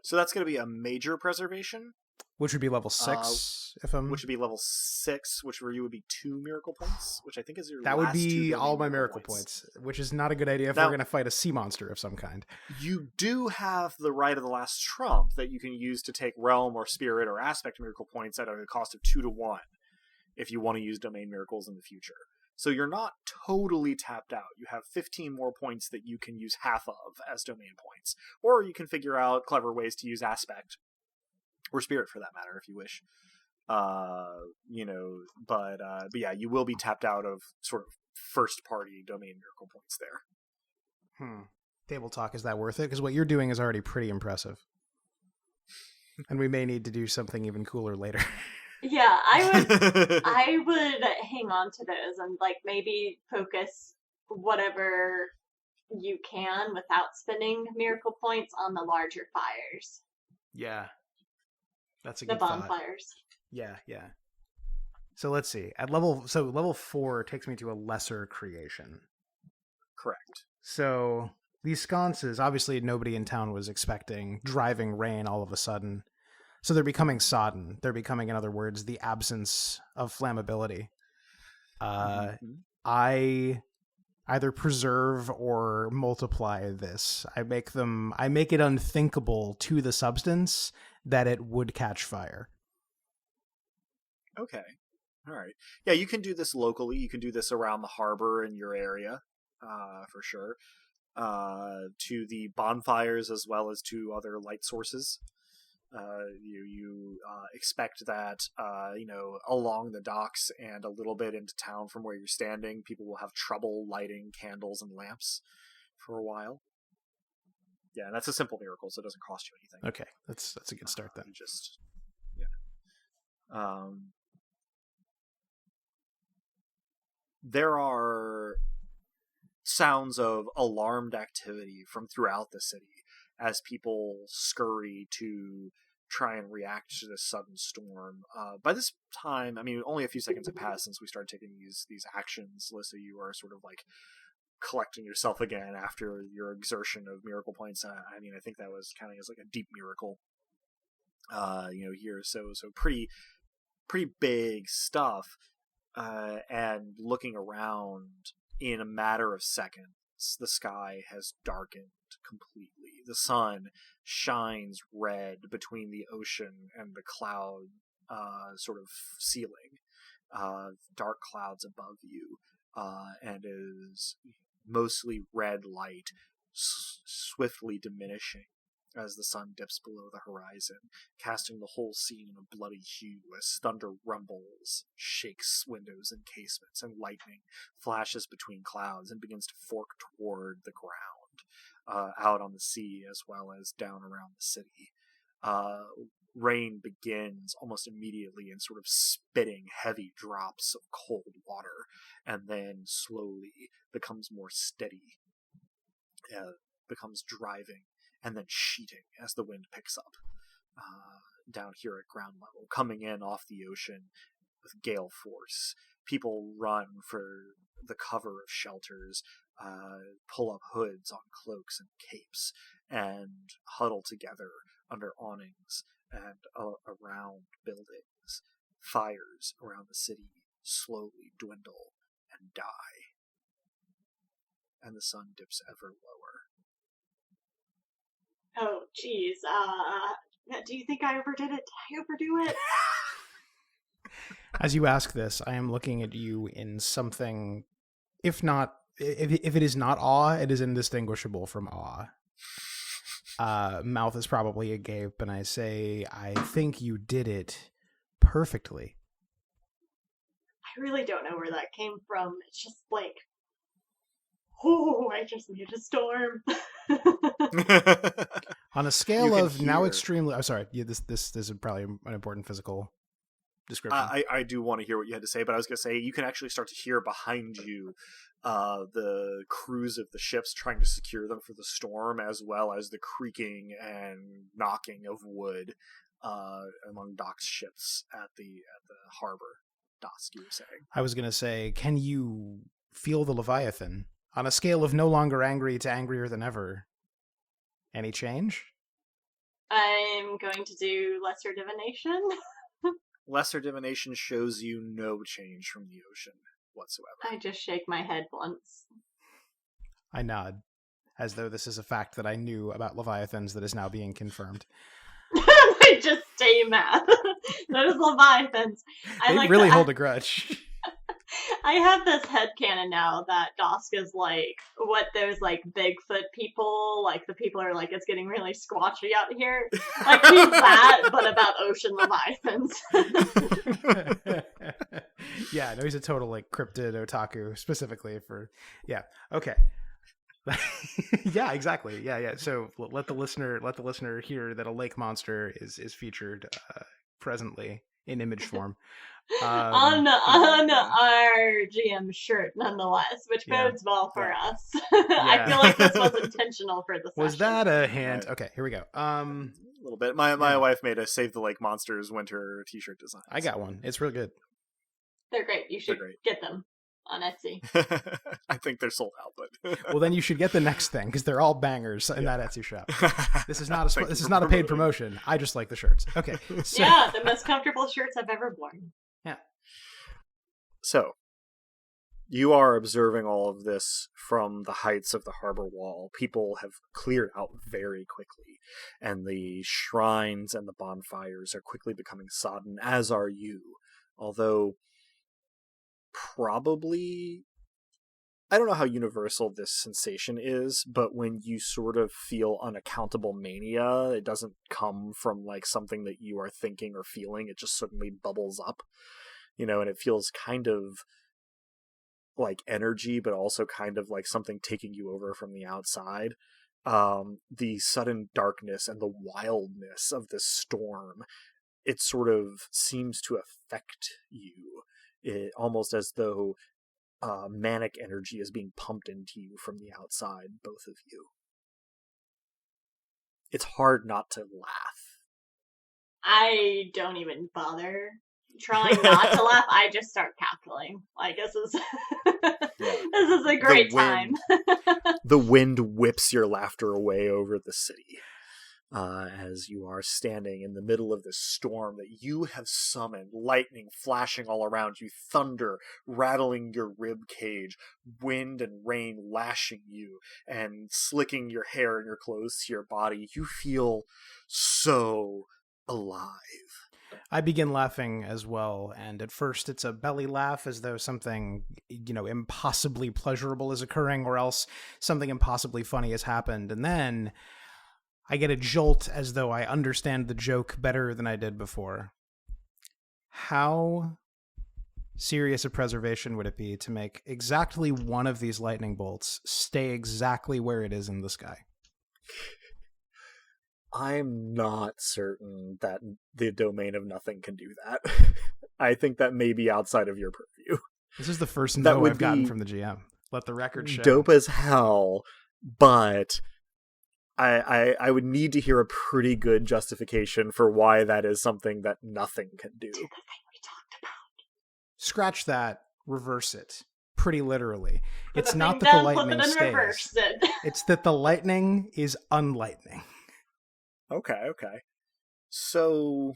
So that's going to be a major preservation, which would be level 6. Which would be level 6, which for you would be 2 miracle points, which I think is your that last would be 2 all my miracle points, which is not a good idea if we're going to fight a sea monster of some kind. You do have the right of the last trump that you can use to take realm or spirit or aspect miracle points at a cost of 2 to 1 if you want to use domain miracles in the future. So you're not totally tapped out. You have 15 more points that you can use half of as domain points. Or you can figure out clever ways to use aspect, or spirit for that matter, if you wish. But yeah, you will be tapped out of sort of first party domain miracle points there. Table talk, is that worth it? Because what you're doing is already pretty impressive. And we may need to do something even cooler later. Yeah, I would hang on to those and like maybe focus whatever you can without spending miracle points on the larger fires. Yeah. That's a good The bonfires. Thought. Yeah. So let's see. Level 4 takes me to a lesser creation. Correct. So these sconces, obviously nobody in town was expecting driving rain all of a sudden. So they're becoming sodden. They're becoming, in other words, the absence of flammability. I either preserve or multiply this. I make it unthinkable to the substance that it would catch fire. Okay. All right. Yeah, you can do this locally. You can do this around the harbor in your area, for sure. To the bonfires as well as to other light sources. You expect that, along the docks and a little bit into town from where you're standing, people will have trouble lighting candles and lamps for a while. Yeah, and that's a simple miracle, so it doesn't cost you anything. Okay, that's a good start then. There are sounds of alarmed activity from throughout the city as people scurry to try and react to this sudden storm. By this time, I mean, only a few seconds have passed since we started taking these actions. Lissa, you are sort of like collecting yourself again after your exertion of miracle points. I mean, I think that was counting as like a deep miracle. Here, so pretty big stuff. And looking around, in a matter of seconds, the sky has darkened completely. The sun shines red between the ocean and the cloud sort of ceiling. Dark clouds above you, and is mostly red light swiftly diminishing as the sun dips below the horizon, casting the whole scene in a bloody hue as thunder rumbles, shakes windows and casements, and lightning flashes between clouds and begins to fork toward the ground, out on the sea as well as down around the city. Rain begins almost immediately in sort of spitting heavy drops of cold water, and then slowly becomes more steady, becomes driving, and then sheeting as the wind picks up down here at ground level, coming in off the ocean with gale force. People run for the cover of shelters, pull up hoods on cloaks and capes, and huddle together under awnings and around buildings. Fires around the city slowly dwindle and die, and the sun dips ever lower. Oh, geez. Do you think I overdid it? Did I overdo it? As you ask this, I am looking at you in something, if it is not awe, it is indistinguishable from awe. Mouth is probably agape, and I say, I think you did it perfectly. I really don't know where that came from. It's just like, I just made a storm. On a scale of now extremely... I'm sorry, this is probably an important physical description. I do want to hear what you had to say, but I was going to say, you can actually start to hear behind you the crews of the ships trying to secure them for the storm, as well as the creaking and knocking of wood among docked ships at the harbor. Dosk, you were saying. I was going to say, can you feel the Leviathan? On a scale of no longer angry to angrier than ever, any change? I'm going to do Lesser Divination. Lesser Divination shows you no change from the ocean whatsoever. I just shake my head once. I nod, as though this is a fact that I knew about Leviathans that is now being confirmed. I just stay mad. Those Leviathans. They really hold a grudge. I have this headcanon now that Dosk is like what those like Bigfoot people, like the people are like, it's getting really squatchy out here. Like he's that, but about ocean leviathans. Yeah, no, he's a total like cryptid otaku specifically for okay. Yeah, exactly. Yeah. So let the listener hear that a lake monster is featured presently in image form on our GM shirt, nonetheless, which bodes well for us. I feel like this was intentional for the session. Was that a hint? Okay, here we go. A little bit. My wife made a Save the Lake Monsters winter t-shirt design. I got one. It's real good. They're great. You should get them on Etsy. I think they're sold out, but well, then you should get the next thing because they're all bangers in that Etsy shop. This is not a paid promotion. I just like the shirts. Okay. So. Yeah, the most comfortable shirts I've ever worn. Yeah. So, you are observing all of this from the heights of the harbor wall. People have cleared out very quickly, and the shrines and the bonfires are quickly becoming sodden, as are you. Although, probably, I don't know how universal this sensation is, but when you sort of feel unaccountable mania, it doesn't come from like something that you are thinking or feeling. It just suddenly bubbles up, and it feels kind of like energy, but also kind of like something taking you over from the outside. The sudden darkness and the wildness of this storm, it sort of seems to affect you. Almost as though manic energy is being pumped into you from the outside, both of you. It's hard not to laugh. I don't even bother trying not to laugh. I just start cackling. Like, this is this is a great time. The wind whips your laughter away over the city. As you are standing in the middle of this storm that you have summoned, lightning flashing all around you, thunder rattling your rib cage, wind and rain lashing you, and slicking your hair and your clothes to your body, you feel so alive. I begin laughing as well, and at first it's a belly laugh as though something, impossibly pleasurable is occurring, or else something impossibly funny has happened, and then I get a jolt as though I understand the joke better than I did before. How serious a preservation would it be to make exactly one of these lightning bolts stay exactly where it is in the sky? I'm not certain that the domain of nothing can do that. I think that may be outside of your purview. This is the first info I've gotten from the GM. Let the record show. Dope as hell, but I would need to hear a pretty good justification for why that is something that nothing can do. The thing we talked about. Scratch that, reverse it. Pretty literally. Put it's not that the lightning stays. It's that the lightning is unlightning. Okay. So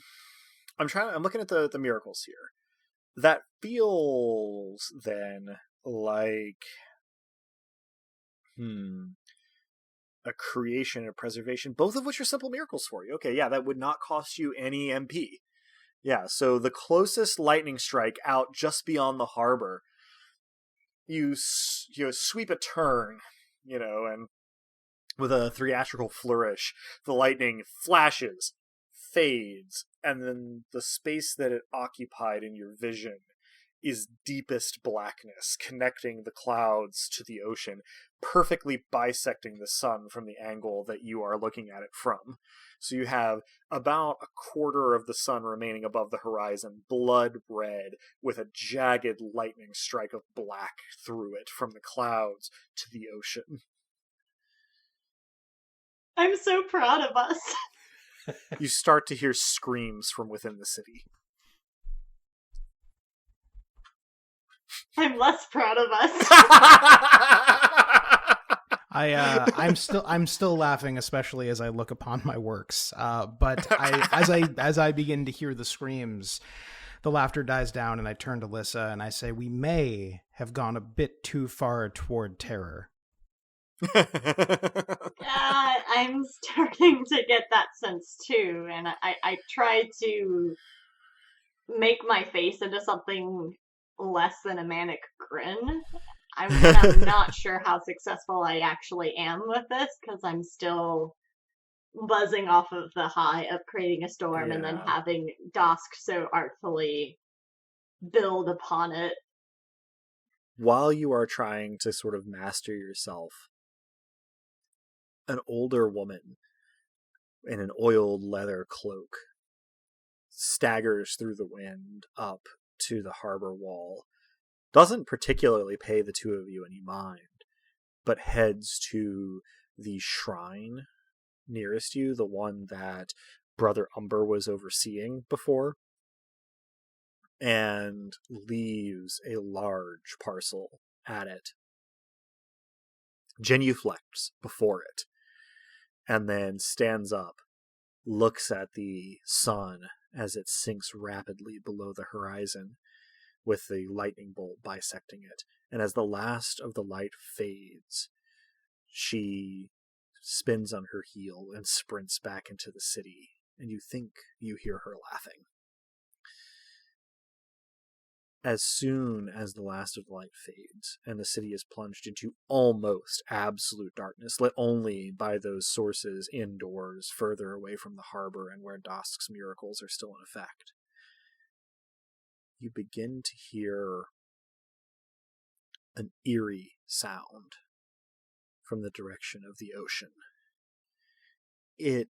I'm looking at the miracles here. That feels then like a creation and a preservation, both of which are simple miracles for you. Okay, yeah, that would not cost you any MP. Yeah, so the closest lightning strike out just beyond the harbor, you sweep a turn, and with a theatrical flourish, the lightning flashes, fades, and then the space that it occupied in your vision is deepest blackness, connecting the clouds to the ocean, perfectly bisecting the sun from the angle that you are looking at it from. So you have about a quarter of the sun remaining above the horizon, blood red, with a jagged lightning strike of black through it from the clouds to the ocean. I'm so proud of us. You start to hear screams from within the city. I'm less proud of us. I'm still laughing, especially as I look upon my works. But as I begin to hear the screams, the laughter dies down, and I turn to Lissa and I say, "We may have gone a bit too far toward terror." I'm starting to get that sense too, and I try to make my face into something less than a manic grin. I'm not sure how successful I actually am with this because I'm still buzzing off of the high of creating a storm and then Yeah. having Dosk so artfully build upon it. While you are trying to sort of master yourself, an older woman in an oiled leather cloak staggers through the wind up to the harbor wall, doesn't particularly pay the two of you any mind, but heads to the shrine nearest you, the one that Brother Umber was overseeing before, and leaves a large parcel at it, genuflects before it, and then stands up, looks at the sun as it sinks rapidly below the horizon, with the lightning bolt bisecting it. And as the last of the light fades, she spins on her heel and sprints back into the city, and you think you hear her laughing. As soon as the last of the light fades, and the city is plunged into almost absolute darkness, lit only by those sources indoors, further away from the harbor and where Dosk's miracles are still in effect, you begin to hear an eerie sound from the direction of the ocean. It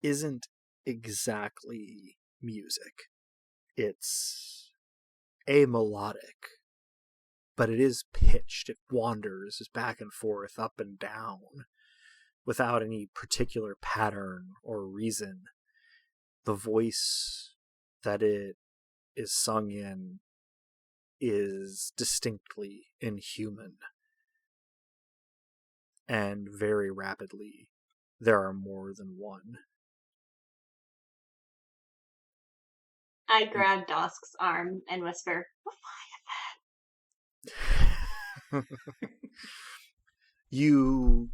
isn't exactly music. It's amelodic, but it is pitched. It wanders back and forth, up and down, without any particular pattern or reason. The voice that it is sung in is distinctly inhuman. And very rapidly, there are more than one. I grab Dosk's arm and whisper, You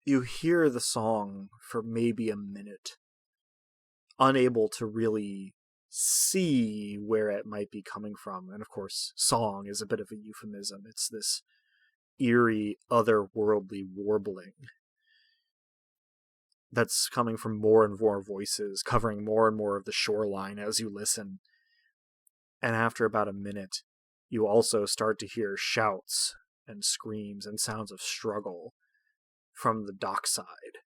hear the song for maybe a minute, unable to really see where it might be coming from. And of course, song is a bit of a euphemism. It's this eerie, otherworldly warbling that's coming from more and more voices, covering more and more of the shoreline as you listen. And after about a minute, you also start to hear shouts and screams and sounds of struggle from the dockside,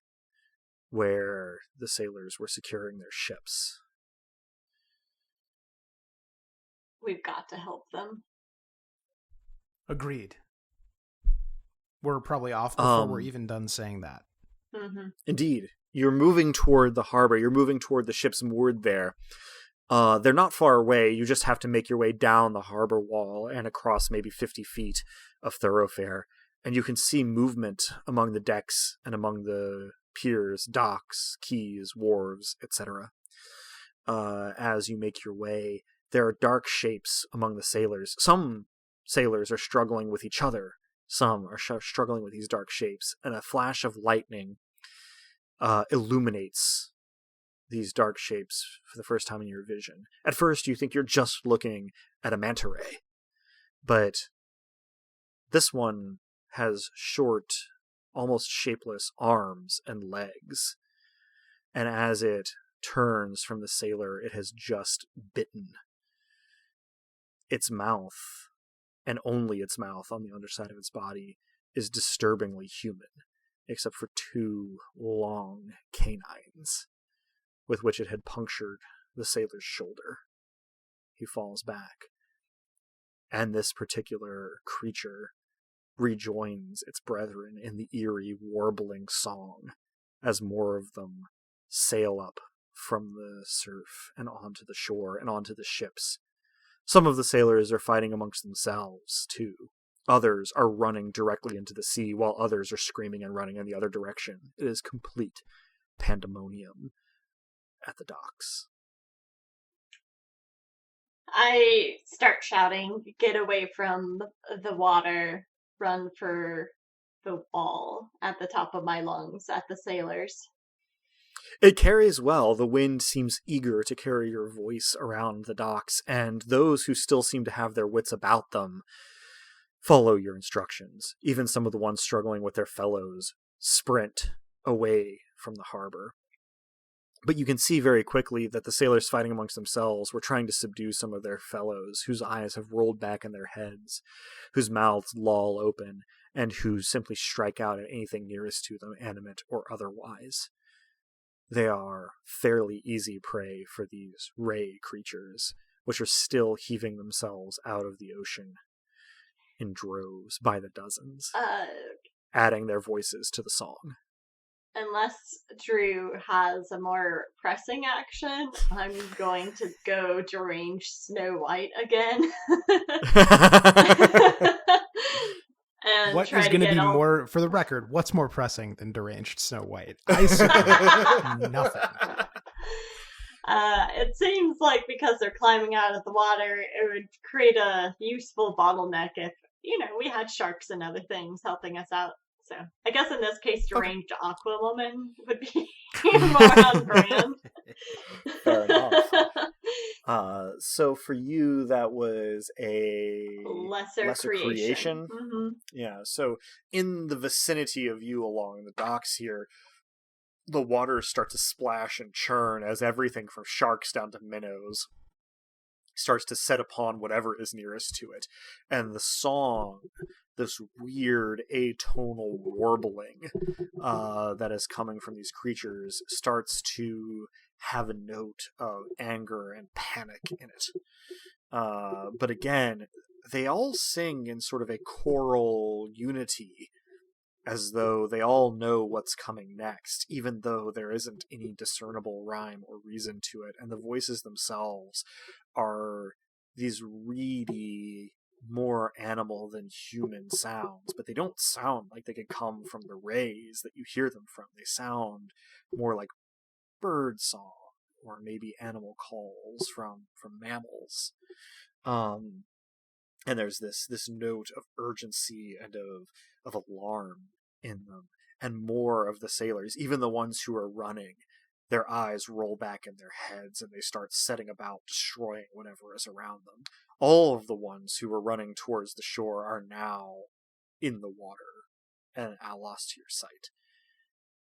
where the sailors were securing their ships. we've got to help them. Agreed. We're probably off before we're even done saying that. Mm-hmm. Indeed. You're moving toward the harbor. You're moving toward the ships moored there. They're not far away. You just have to make your way down the harbor wall and across maybe 50 feet of thoroughfare. And you can see movement among the decks and among the piers, docks, quays, wharves, etc. As you make your way, there are dark shapes among the sailors. Some sailors are struggling with each other. Some are struggling with these dark shapes. And a flash of lightning illuminates these dark shapes for the first time in your vision. At first, you think you're just looking at a manta ray, but this one has short, almost shapeless arms and legs, and as it turns from the sailor it has just bitten. Its mouth, and only its mouth on the underside of its body, is disturbingly human, except for two long canines with which it had punctured the sailor's shoulder. He falls back, and this particular creature rejoins its brethren in the eerie, warbling song as more of them sail up from the surf and onto the shore and onto the ships. Some of the sailors are fighting amongst themselves, too. Others are running directly into the sea, while others are screaming and running in the other direction. It is complete pandemonium at the docks. I start shouting, get away from the water, run for the wall at the top of my lungs at the sailors. It carries well. The wind seems eager to carry your voice around the docks, and those who still seem to have their wits about them follow your instructions. Even some of the ones struggling with their fellows sprint away from the harbor. But you can see very quickly that the sailors fighting amongst themselves were trying to subdue some of their fellows, whose eyes have rolled back in their heads, whose mouths loll open, and who simply strike out at anything nearest to them, animate or otherwise. They are fairly easy prey for these ray creatures, which are still heaving themselves out of the ocean in droves by the dozens, adding their voices to the song. Unless Drew has a more pressing action, I'm going to go deranged Snow White again. And what is going to be more, for the record, what's more pressing than deranged Snow White? I see nothing. It seems like because they're climbing out of the water, it would create a useful bottleneck if, we had sharks and other things helping us out. So I guess in this case, deranged Aqua Woman would be more on brand. Fair enough. So for you, that was a lesser creation. Mm-hmm. Yeah. So in the vicinity of you along the docks here, the waters start to splash and churn as everything from sharks down to minnows starts to set upon whatever is nearest to it. And the song, this weird atonal warbling that is coming from these creatures, starts to have a note of anger and panic in it. But again, they all sing in sort of a choral unity, as though they all know what's coming next, even though there isn't any discernible rhyme or reason to it. And the voices themselves are these reedy, more animal than human sounds, but they don't sound like they could come from the rays that you hear them from. They sound more like bird song, or maybe animal calls from mammals. And there's this note of urgency and of alarm in them. And more of the sailors, even the ones who are running, their eyes roll back in their heads and they start setting about destroying whatever is around them. All of the ones who were running towards the shore are now in the water and lost to your sight.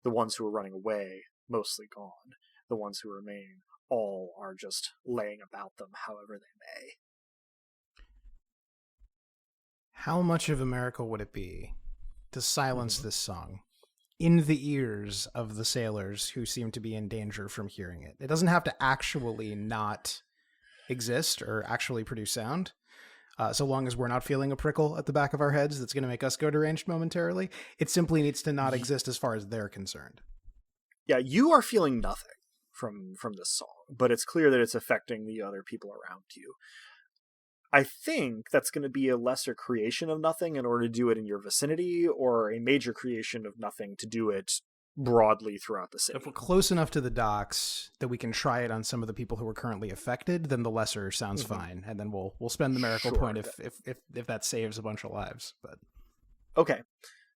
The ones who are running away, mostly gone. The ones who remain, all are just laying about them however they may. How much of a miracle would it be to silence this song in the ears of the sailors who seem to be in danger from hearing it? It doesn't have to actually not exist or actually produce sound, so long as we're not feeling a prickle at the back of our heads that's going to make us go deranged momentarily. It simply needs to not exist as far as they're concerned. Yeah, you are feeling nothing from this song, but it's clear that it's affecting the other people around you. I think that's going to be a lesser creation of nothing in order to do it in your vicinity, or a major creation of nothing to do it broadly throughout the city. If we're close enough to the docks that we can try it on some of the people who are currently affected, then the lesser sounds fine, and then we'll spend the miracle point if that saves a bunch of lives. But okay,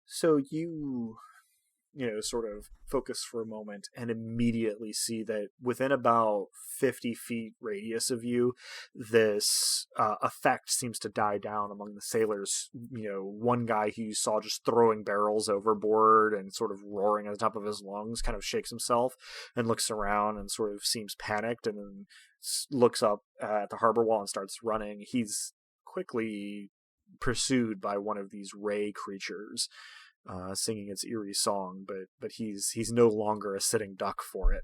so you sort of focus for a moment and immediately see that within about 50 feet radius of you, this effect seems to die down among the sailors. One guy who you saw just throwing barrels overboard and sort of roaring at the top of his lungs kind of shakes himself and looks around and sort of seems panicked, and then looks up at the harbor wall and starts running. He's quickly pursued by one of these ray creatures, singing its eerie song, but he's no longer a sitting duck for it.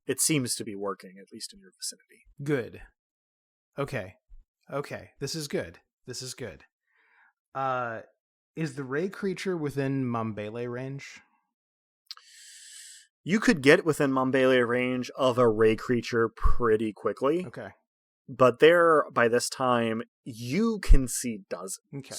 It seems to be working, at least in your vicinity. Good. Okay. This is good. Is the ray creature within Mambele range? You could get within Mambele range of a ray creature pretty quickly. Okay. But by this time, you can see dozens. Okay.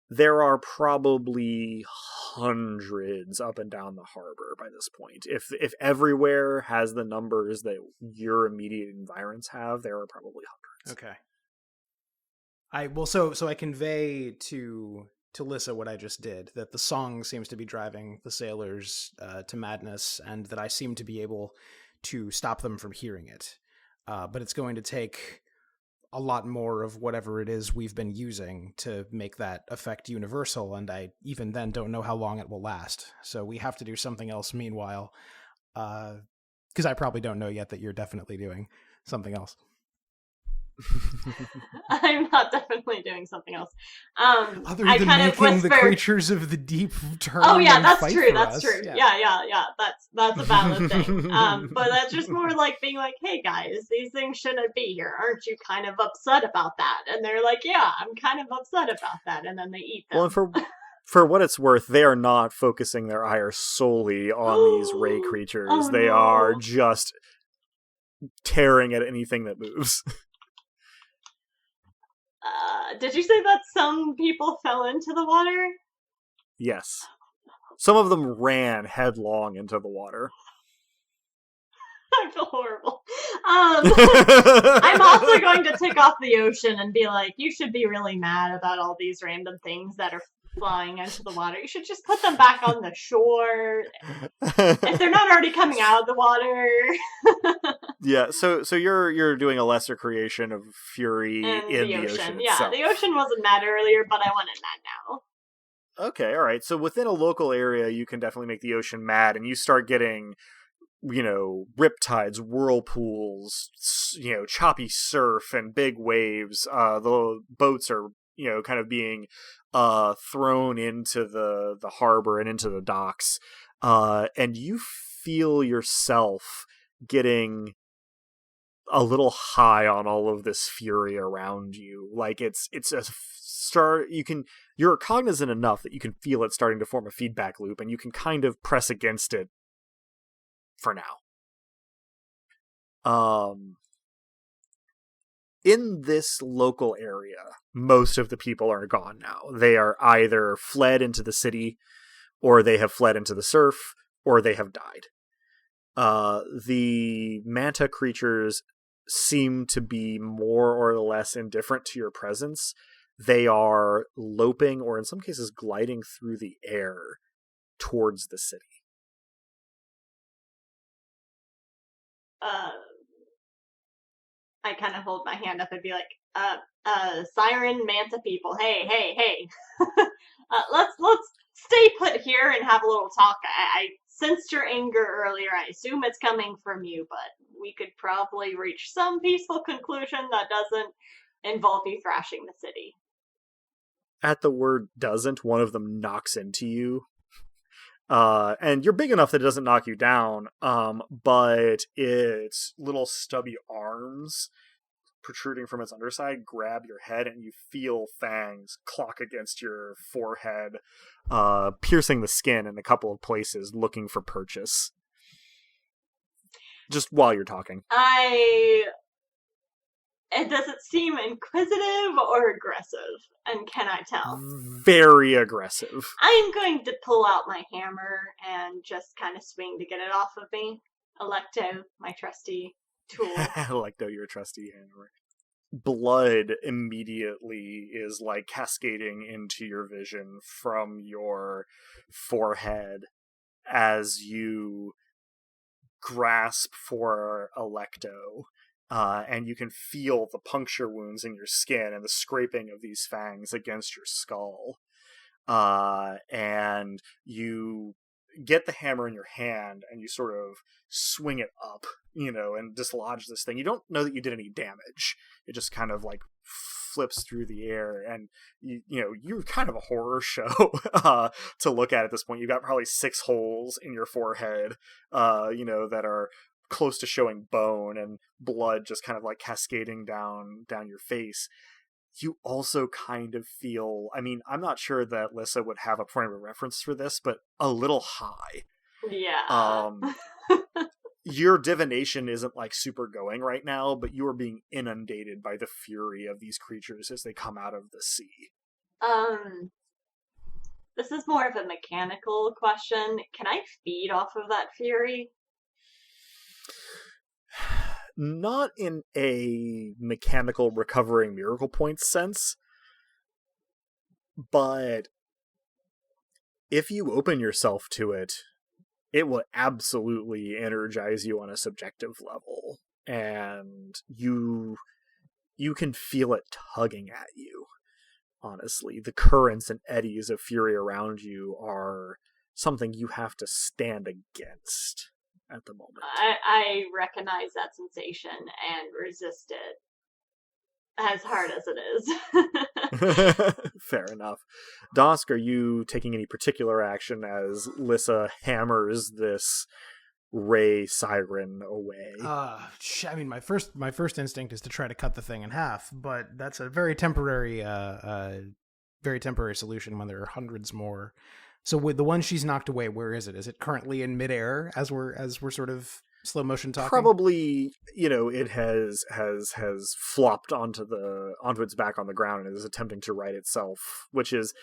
There are probably hundreds up and down the harbor by this point. If everywhere has the numbers that your immediate environs have, there are probably hundreds. Okay. So I convey to Lissa what I just did, that the song seems to be driving the sailors to madness, and that I seem to be able to stop them from hearing it. But it's going to take a lot more of whatever it is we've been using to make that effect universal, and I even then don't know how long it will last. So we have to do something else meanwhile, because I probably don't know yet that you're definitely doing something else. I'm not definitely doing something else. Other than making the creatures of the deep turn. Oh yeah, that's true. That's true. Yeah. That's a valid thing. But that's just more like being like, hey guys, these things shouldn't be here. Aren't you kind of upset about that? And they're like, yeah, I'm kind of upset about that. And then they eat them. Well, and for what it's worth, they are not focusing their ire solely on these ray creatures. Oh, they no. are just tearing at anything that moves. Did you say that some people fell into the water? Yes. Some of them ran headlong into the water. I feel horrible. I'm also going to tick off the ocean and be like, you should be really mad about all these random things that are flying into the water. You should just put them back on the shore. If they're not already coming out of the water. Yeah, so you're doing a lesser creation of fury in the ocean Yeah, itself. the ocean wasn't mad earlier, but I want it mad now. Okay, all right. So within a local area, you can definitely make the ocean mad, and you start getting, riptides, whirlpools, choppy surf and big waves. The boats are, kind of being thrown into the harbor and into the docks. And you feel yourself getting a little high on all of this fury around you. Like it's a start. You're cognizant enough that you can feel it starting to form a feedback loop, and you can kind of press against it for now. In this local area, most of the people are gone now. They are either fled into the city, or they have fled into the surf, or they have died. The manta creatures seem to be more or less indifferent to your presence. They are loping, or in some cases gliding through the air towards the city. I kind of hold my hand up and be like, siren manta people, hey. Let's stay put here and have a little talk. I sensed your anger earlier. I assume it's coming from you, but we could probably reach some peaceful conclusion that doesn't involve you thrashing the city. At the word doesn't, one of them knocks into you. And you're big enough that it doesn't knock you down, but its little stubby arms protruding from its underside grab your head, and you feel fangs clock against your forehead, piercing the skin in a couple of places, looking for purchase. Just while you're talking. Does it seem inquisitive or aggressive? And can I tell? Very aggressive. I'm going to pull out my hammer and just kind of swing to get it off of me. Electo, my trusty tool. Electo, your trusty hammer. Blood immediately is like cascading into your vision from your forehead as you grasp for Electo. And you can feel the puncture wounds in your skin and the scraping of these fangs against your skull. And you get the hammer in your hand and you sort of swing it up, and dislodge this thing. You don't know that you did any damage. It just kind of like flips through the air, and you're kind of a horror show to look at this point. You've got probably 6 holes in your forehead, that are close to showing bone, and blood just kind of like cascading down your face. You also kind of feel, I'm not sure that Lissa would have a point of reference for this, but a little high. Yeah. Your divination isn't like super going right now, but you are being inundated by the fury of these creatures as they come out of the sea. This is more of a mechanical question. Can I feed off of that fury? Not in a mechanical recovering miracle points sense, but if you open yourself to it, it will absolutely energize you on a subjective level, and you can feel it tugging at you. Honestly, the currents and eddies of fury around you are something you have to stand against at the moment. I recognize that sensation and resist it as hard as it is. Fair enough. Dosk, are you taking any particular action as Lissa hammers this ray siren away? I mean, my first instinct is to try to cut the thing in half, but that's a very temporary solution when there are hundreds more. So with the one she's knocked away, where is it? Is it currently in midair as we're sort of slow motion talking? Probably, it has flopped onto its back on the ground and is attempting to right itself, which is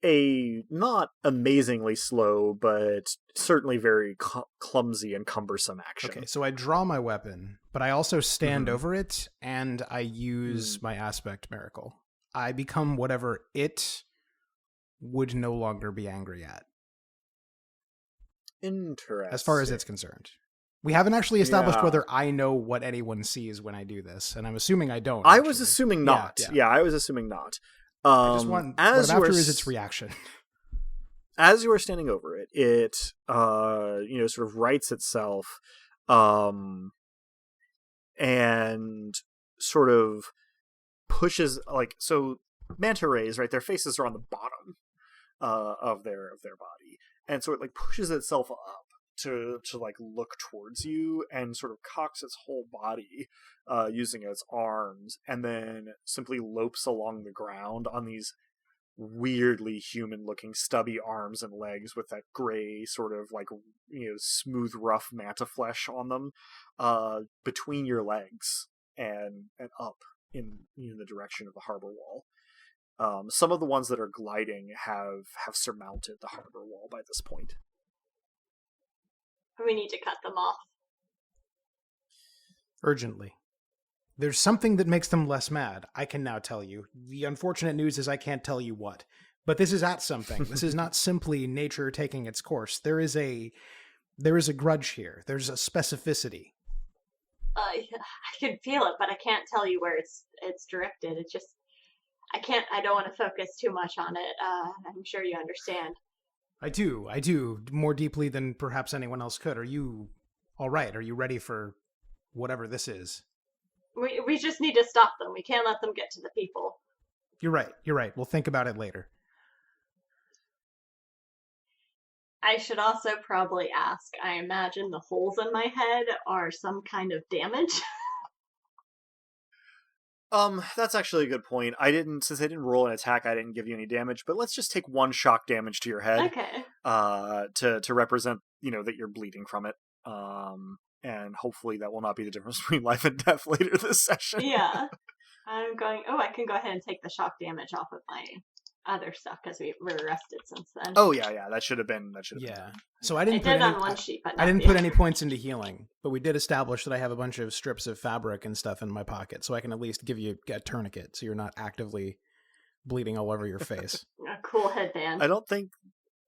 a not amazingly slow, but certainly very clumsy and cumbersome action. Okay, so I draw my weapon, but I also stand over it, and I use my aspect miracle. I become whatever it would no longer be angry at. Interesting. As far as it's concerned. We haven't actually established whether I know what anyone sees when I do this, and I'm assuming I don't. I was assuming not. Yeah, I was assuming not. I just want what I'm after is its reaction. As you are standing over it, it sort of rights itself, and sort of pushes so manta rays, right? Their faces are on the bottom of their body, and so it pushes itself up to look towards you, and sort of cocks its whole body using its arms, and then simply lopes along the ground on these weirdly human looking stubby arms and legs with that gray sort of smooth rough manta flesh on them between your legs and up in the direction of the harbor wall. Some of the ones that are gliding have surmounted the harbor wall by this point. We need to cut them off. Urgently. There's something that makes them less mad, I can now tell you. The unfortunate news is I can't tell you what. But this is at something. This is not simply nature taking its course. There is a grudge here. There's a specificity. I can feel it, but I can't tell you where it's directed. It's just, I don't want to focus too much on it. I'm sure you understand. I do, more deeply than perhaps anyone else could. Are you all right? Are you ready for whatever this is? We just need to stop them. We can't let them get to the people. You're right. We'll think about it later. I should also probably ask, I imagine the holes in my head are some kind of damage. That's actually a good point. Since I didn't roll an attack, I didn't give you any damage, but let's just take one shock damage to your head. Okay. To represent, that you're bleeding from it. And hopefully that will not be the difference between life and death later this session. Yeah. I can go ahead and take the shock damage off of my other stuff because we were arrested since then. Oh yeah. That should have been. Yeah. So I didn't on one sheet, but I didn't put any points into healing, but we did establish that I have a bunch of strips of fabric and stuff in my pocket, so I can at least give you a tourniquet, so you're not actively bleeding all over your face. A cool headband. I don't think.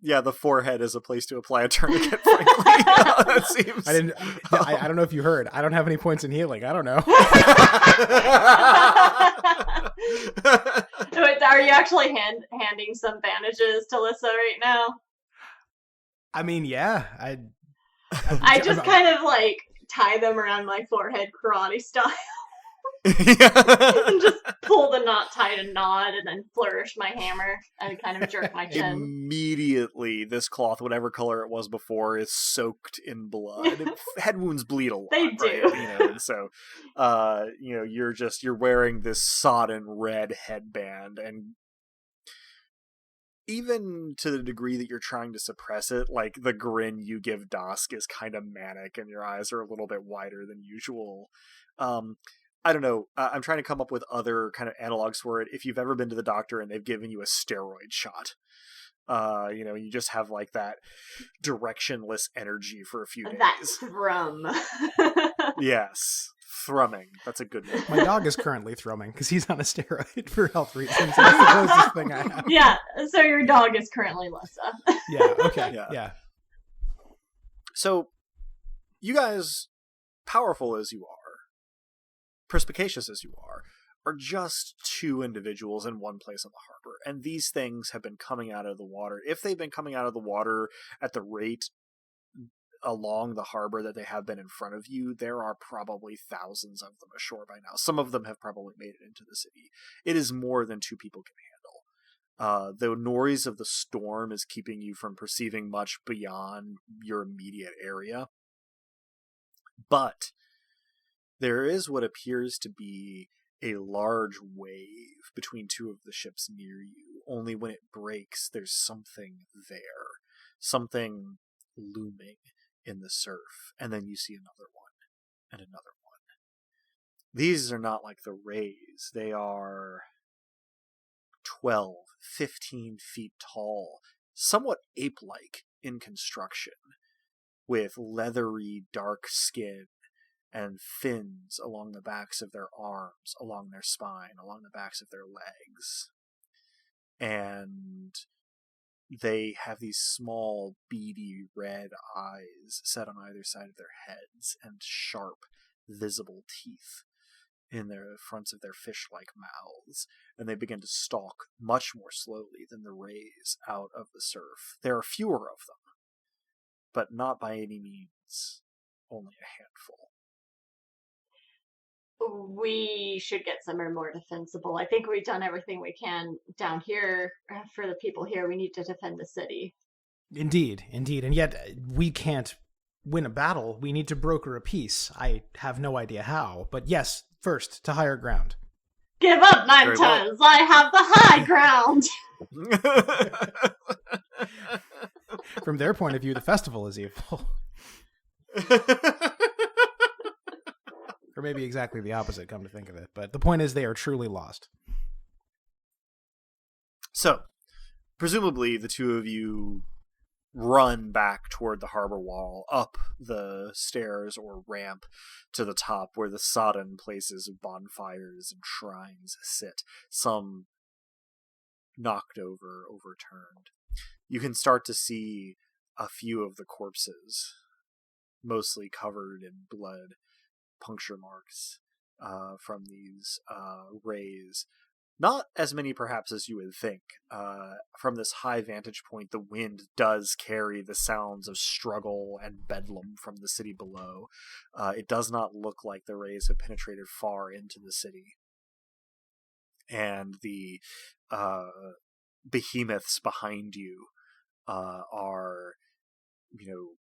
Yeah, the forehead is a place to apply a tourniquet, frankly. That seems... I don't know if you heard. I don't have any points in healing. I don't know. Are you actually handing some bandages to Lissa right now? I mean, yeah. I just kind of tie them around my forehead karate style. And just pull the knot tight and nod and then flourish my hammer and kind of jerk my chin. Immediately, this cloth, whatever color it was before, is soaked in blood. Head wounds bleed a lot. They do. Right? And so, you're wearing this sodden red headband, and even to the degree that you're trying to suppress it, the grin you give Dosk is kind of manic and your eyes are a little bit wider than usual. I don't know. I'm trying to come up with other kind of analogs for it. If you've ever been to the doctor and they've given you a steroid shot, you just have that directionless energy for a few days. That's thrum. Yes. Thrumming. That's a good one. My dog is currently thrumming because he's on a steroid for health reasons. That's the closest thing I have. Yeah, so your dog is currently Lissa. Yeah, okay, Yeah. yeah. So, you guys, powerful as you are, perspicacious as you are just two individuals in one place on the harbor. And these things have been coming out of the water. If they've been coming out of the water at the rate along the harbor that they have been in front of you, there are probably thousands of them ashore by now. Some of them have probably made it into the city. It is more than two people can handle. The noise of the storm is keeping you from perceiving much beyond your immediate area. But there is what appears to be a large wave between two of the ships near you. Only when it breaks, there's something there. Something looming in the surf. And then you see another one, and another one. These are not like the rays. They are 12, 15 feet tall, somewhat ape-like in construction, with leathery dark skin and fins along the backs of their arms, along their spine, along the backs of their legs. And they have these small, beady red eyes set on either side of their heads, and sharp, visible teeth in the fronts of their fish-like mouths, and they begin to stalk much more slowly than the rays out of the surf. There are fewer of them, but not by any means only a handful. We should get somewhere more defensible. I think we've done everything we can down here for the people here. We need to defend the city. Indeed. And yet we can't win a battle. We need to broker a peace. I have no idea how, but yes, first, to higher ground. Give up, Nine Tons! I have the high ground! From their point of view, the festival is evil. Or maybe exactly the opposite, come to think of it. But the point is they are truly lost. So, presumably the two of you run back toward the harbor wall, up the stairs or ramp to the top where the sodden places of bonfires and shrines sit, some knocked over, overturned. You can start to see a few of the corpses, mostly covered in blood, puncture marks from these rays. Not as many perhaps as you would think. From this high vantage point, the wind does carry the sounds of struggle and bedlam from the city below. It does not look like the rays have penetrated far into the city. And the behemoths behind you are,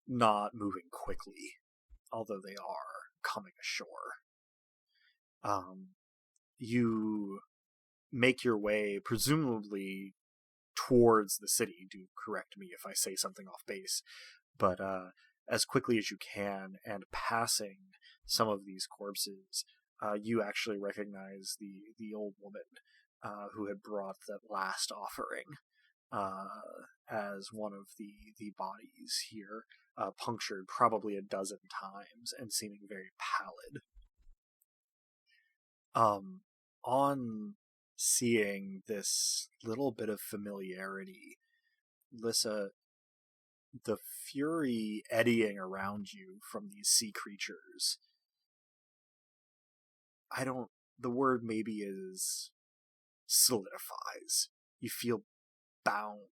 not moving quickly, although they are coming ashore. You make your way, presumably, towards the city. Do correct me if I say something off base. But as quickly as you can, and passing some of these corpses, you actually recognize the old woman who had brought that last offering as one of the bodies here, punctured probably a dozen times and seeming very pallid. On seeing this little bit of familiarity, Lissa, the fury eddying around you from these sea creatures, the word maybe is solidifies. You feel bound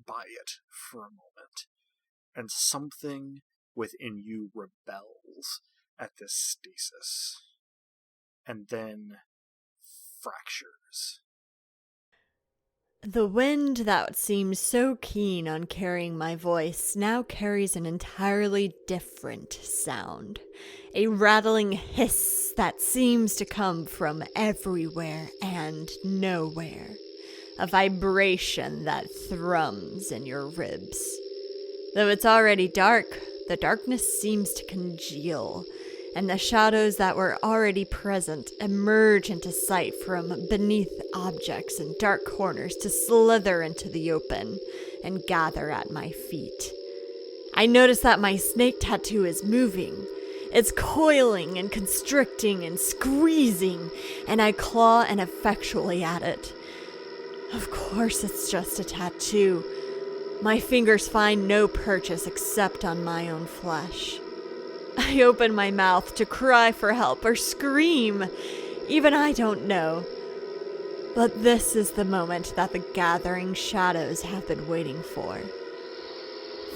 by it for a moment, and something within you rebels at this stasis, and then fractures. The wind that seemed so keen on carrying my voice now carries an entirely different sound. A rattling hiss that seems to come from everywhere and nowhere. A vibration that thrums in your ribs. Though it's already dark, the darkness seems to congeal, and the shadows that were already present emerge into sight from beneath objects and dark corners to slither into the open and gather at my feet. I notice that my snake tattoo is moving. It's coiling and constricting and squeezing, and I claw ineffectually at it. Of course it's just a tattoo, My fingers find no purchase except on my own flesh. I open my mouth to cry for help or scream. Even I don't know. But this is the moment that the gathering shadows have been waiting for.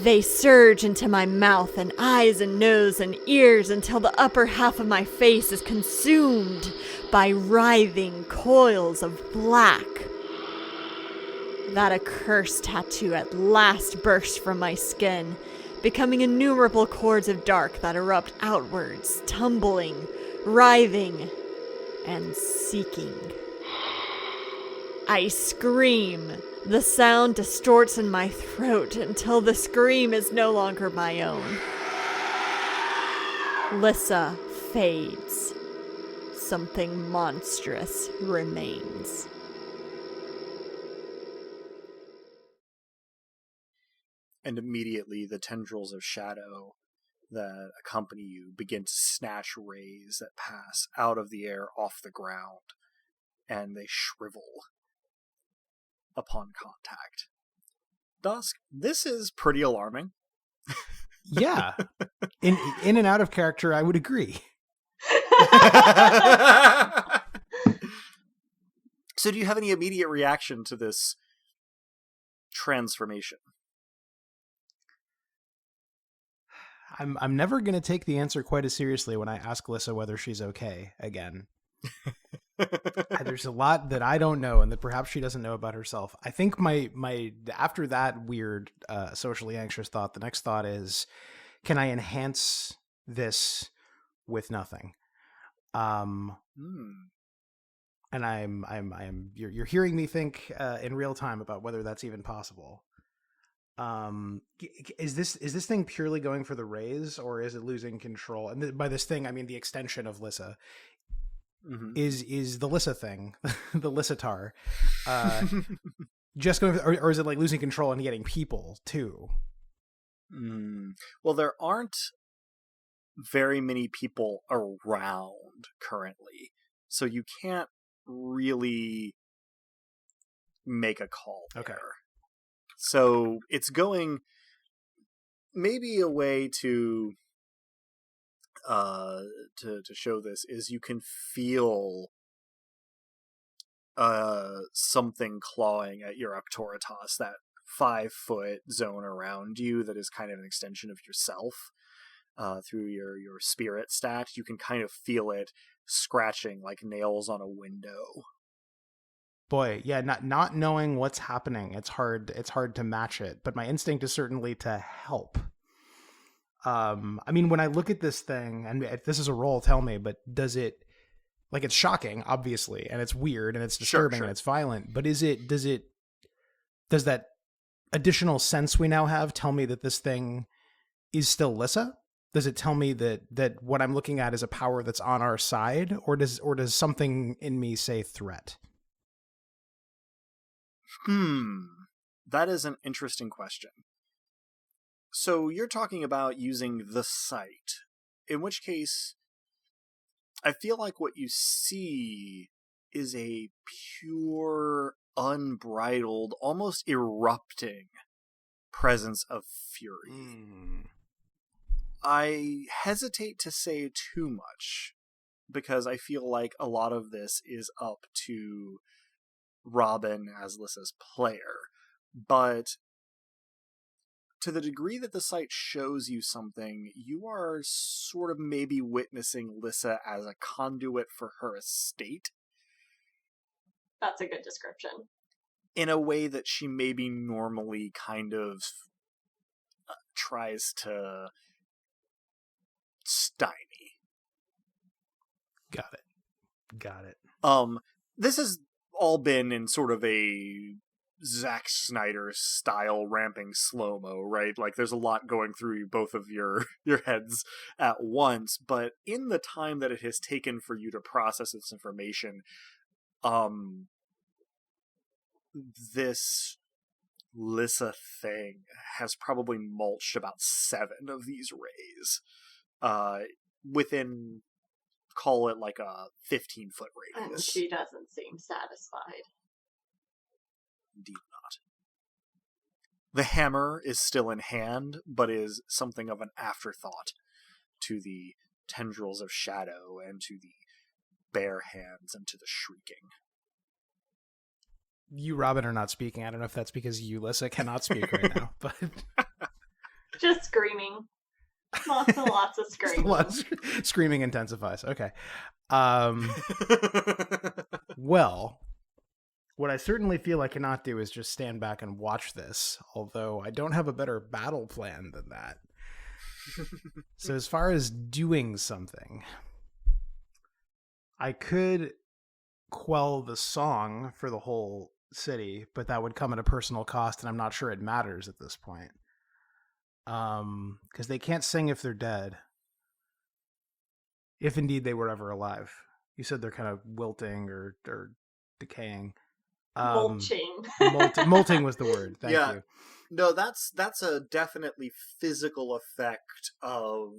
They surge into my mouth and eyes and nose and ears until the upper half of my face is consumed by writhing coils of black. That accursed tattoo at last bursts from my skin, becoming innumerable cords of dark that erupt outwards, tumbling, writhing, and seeking. I scream. The sound distorts in my throat until the scream is no longer my own. Lissa fades. Something monstrous remains. And immediately the tendrils of shadow that accompany you begin to snatch rays that pass out of the air off the ground, and they shrivel upon contact. Dusk, this is pretty alarming. Yeah. In and out of character, I would agree. So do you have any immediate reaction to this transformation? I'm never going to take the answer quite as seriously when I ask Lissa whether she's okay again. There's a lot that I don't know and that perhaps she doesn't know about herself. I think my after that weird socially anxious thought, the next thought is, can I enhance this with nothing? And you're hearing me think in real time about whether that's even possible. Is this thing purely going for the raise, or is it losing control? And by this thing, I mean the extension of Lissa. Mm-hmm. Is the Lissa thing, the Lissatar, just going for, or is it like losing control and getting people too? Well, there aren't very many people around currently, so you can't really make a call there. Okay. So it's going, maybe a way to show this is you can feel something clawing at your Arcturitas, that 5-foot zone around you that is kind of an extension of yourself. Through your spirit stat, you can kind of feel it scratching like nails on a window. Boy, yeah, not knowing what's happening, it's hard to match it, but my instinct is certainly to help. I mean, when I look at this thing, and if this is a roll, tell me, but does it, like, it's shocking, obviously, and it's weird, and it's disturbing, sure. And it's violent, but does that additional sense we now have tell me that this thing is still Lissa? Does it tell me that what I'm looking at is a power that's on our side, or does something in me say threat? That is an interesting question. So you're talking about using the sight, in which case I feel like what you see is a pure, unbridled, almost erupting presence of fury. I hesitate to say too much, because I feel like a lot of this is up to Robin as Lissa's player, but to the degree that the site shows you something, you are sort of maybe witnessing Lissa as a conduit for her estate. That's a good description. In a way that she maybe normally kind of tries to stymie. Got it. This has all been in sort of a Zack Snyder style ramping slow-mo, right? Like there's a lot going through both of your heads at once, but in the time that it has taken for you to process this information, this Lissa thing has probably mulched about 7 of these rays within, call it like a 15-foot radius. And she doesn't seem satisfied. Indeed The hammer is still in hand, but is something of an afterthought to the tendrils of shadow and to the bare hands and to the shrieking. You, Robin, are not speaking. I don't know if that's because you, Lissa, cannot speak right now, but Just screaming. Lots and lots of screaming. Screaming intensifies. Okay. Well, what I certainly feel I cannot do is just stand back and watch this, although I don't have a better battle plan than that. So as far as doing something, I could quell the song for the whole city, but that would come at a personal cost, and I'm not sure it matters at this point. Because they can't sing if they're dead. If indeed they were ever alive. You said they're kind of wilting or decaying. Mulching. Molting was the word. Thank you. No, that's a definitely physical effect of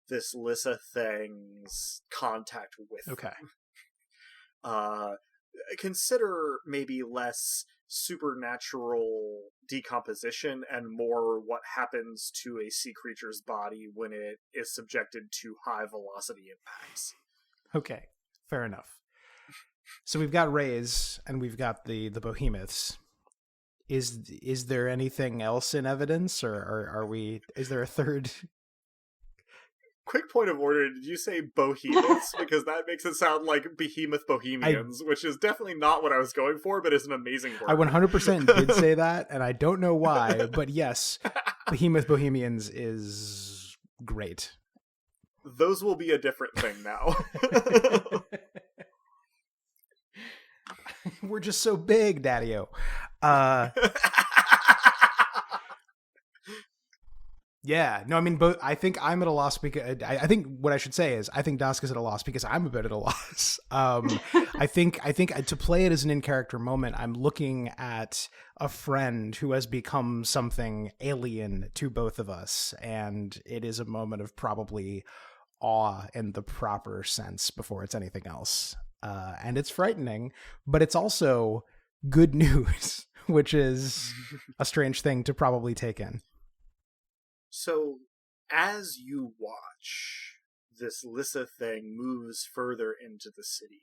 this Lissa thing's contact with. Okay. Consider maybe less supernatural decomposition and more what happens to a sea creature's body when it is subjected to high velocity impacts. Okay, fair enough. So we've got Rays and we've got the behemoths. Is there anything else in evidence, or are we? Is there a third? Quick point of order, did you say bohemoths? Because that makes it sound like behemoth bohemians, which is definitely not what I was going for, but is an amazing word. I 100% did say that, and I don't know why, but yes, behemoth bohemians is great. Those will be a different thing now. We're just so big, Daddy-o. Yeah, no, I mean, both. I think I'm at a loss because I think what I should say is I think Dusk is at a loss because I'm a bit at a loss. I think to play it as an in-character moment, I'm looking at a friend who has become something alien to both of us, and it is a moment of probably awe in the proper sense before it's anything else. And it's frightening, but it's also good news, which is a strange thing to probably take in. So, as you watch, this Lissa thing moves further into the city.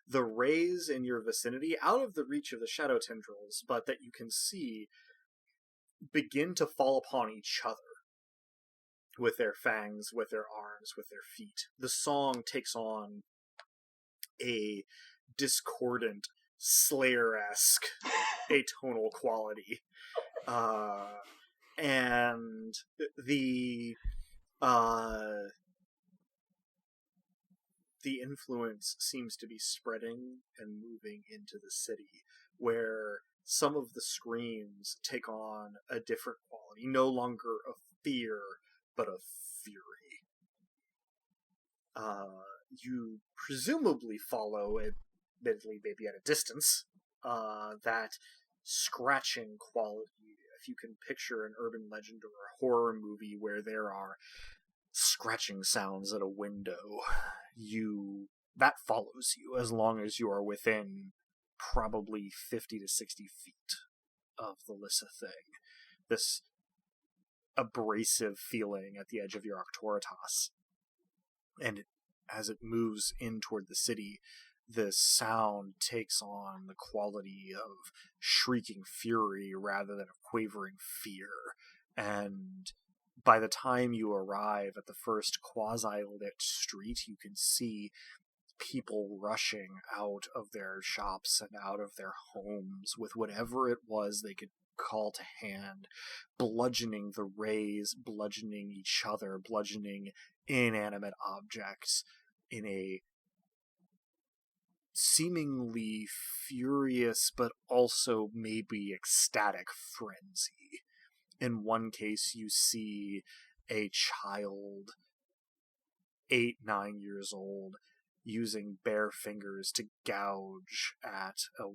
The rays in your vicinity, out of the reach of the shadow tendrils, but that you can see, begin to fall upon each other. With their fangs, with their arms, with their feet. The song takes on a discordant, Slayer-esque atonal quality. And the influence seems to be spreading and moving into the city, where some of the screams take on a different quality, no longer of fear, but of fury. You presumably follow, admittedly maybe at a distance, that scratching quality. If you can picture an urban legend or a horror movie where there are scratching sounds at a window, that follows you as long as you are within probably 50 to 60 feet of the Lissa thing. This abrasive feeling at the edge of your Arctoritas. And as it moves in toward the city, the sound takes on the quality of shrieking fury rather than a quavering fear. And by the time you arrive at the first quasi-lit street, you can see people rushing out of their shops and out of their homes with whatever it was they could call to hand, bludgeoning the rays, bludgeoning each other, bludgeoning inanimate objects in a seemingly furious but also maybe ecstatic frenzy. In one case, you see a child, 8-9 years old, using bare fingers to gouge at a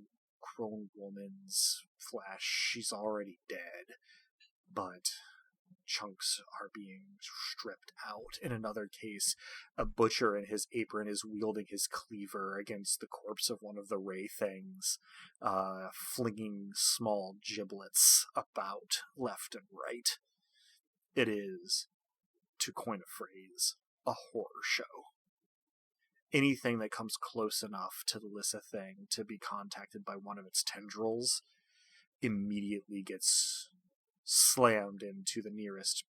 grown woman's flesh. She's already dead, but chunks are being stripped out. In another case, a butcher in his apron is wielding his cleaver against the corpse of one of the ray things, flinging small giblets about left and right. It is, to coin a phrase, a horror show. Anything that comes close enough to the Lissa thing to be contacted by one of its tendrils immediately gets slammed into the nearest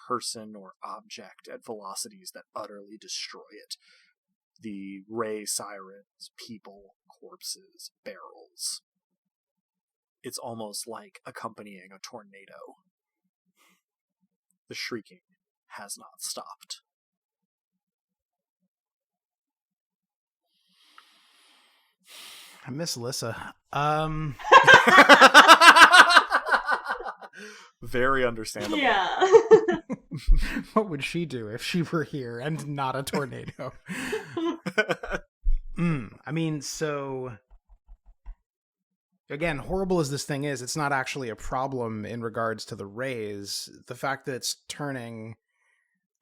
person or object at velocities that utterly destroy it. The ray sirens, people, corpses, barrels. It's almost like accompanying a tornado. The shrieking has not stopped. I miss Lissa. Very understandable. Yeah. What would she do if she were here and not a tornado? I mean, so again, horrible as this thing is, it's not actually a problem in regards to the rays. The fact that it's turning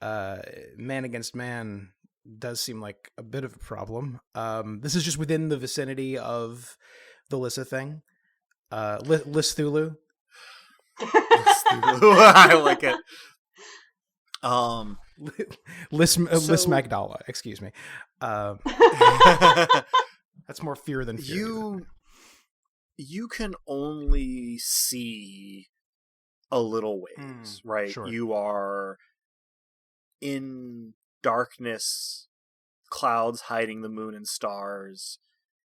man against man does seem like a bit of a problem. This is just within the vicinity of the Lissa thing. Listhulu. I like it. Liz Magdala, excuse me. That's more fear than fear. You can only see a little ways, right? Sure. You are in darkness, clouds hiding the moon and stars,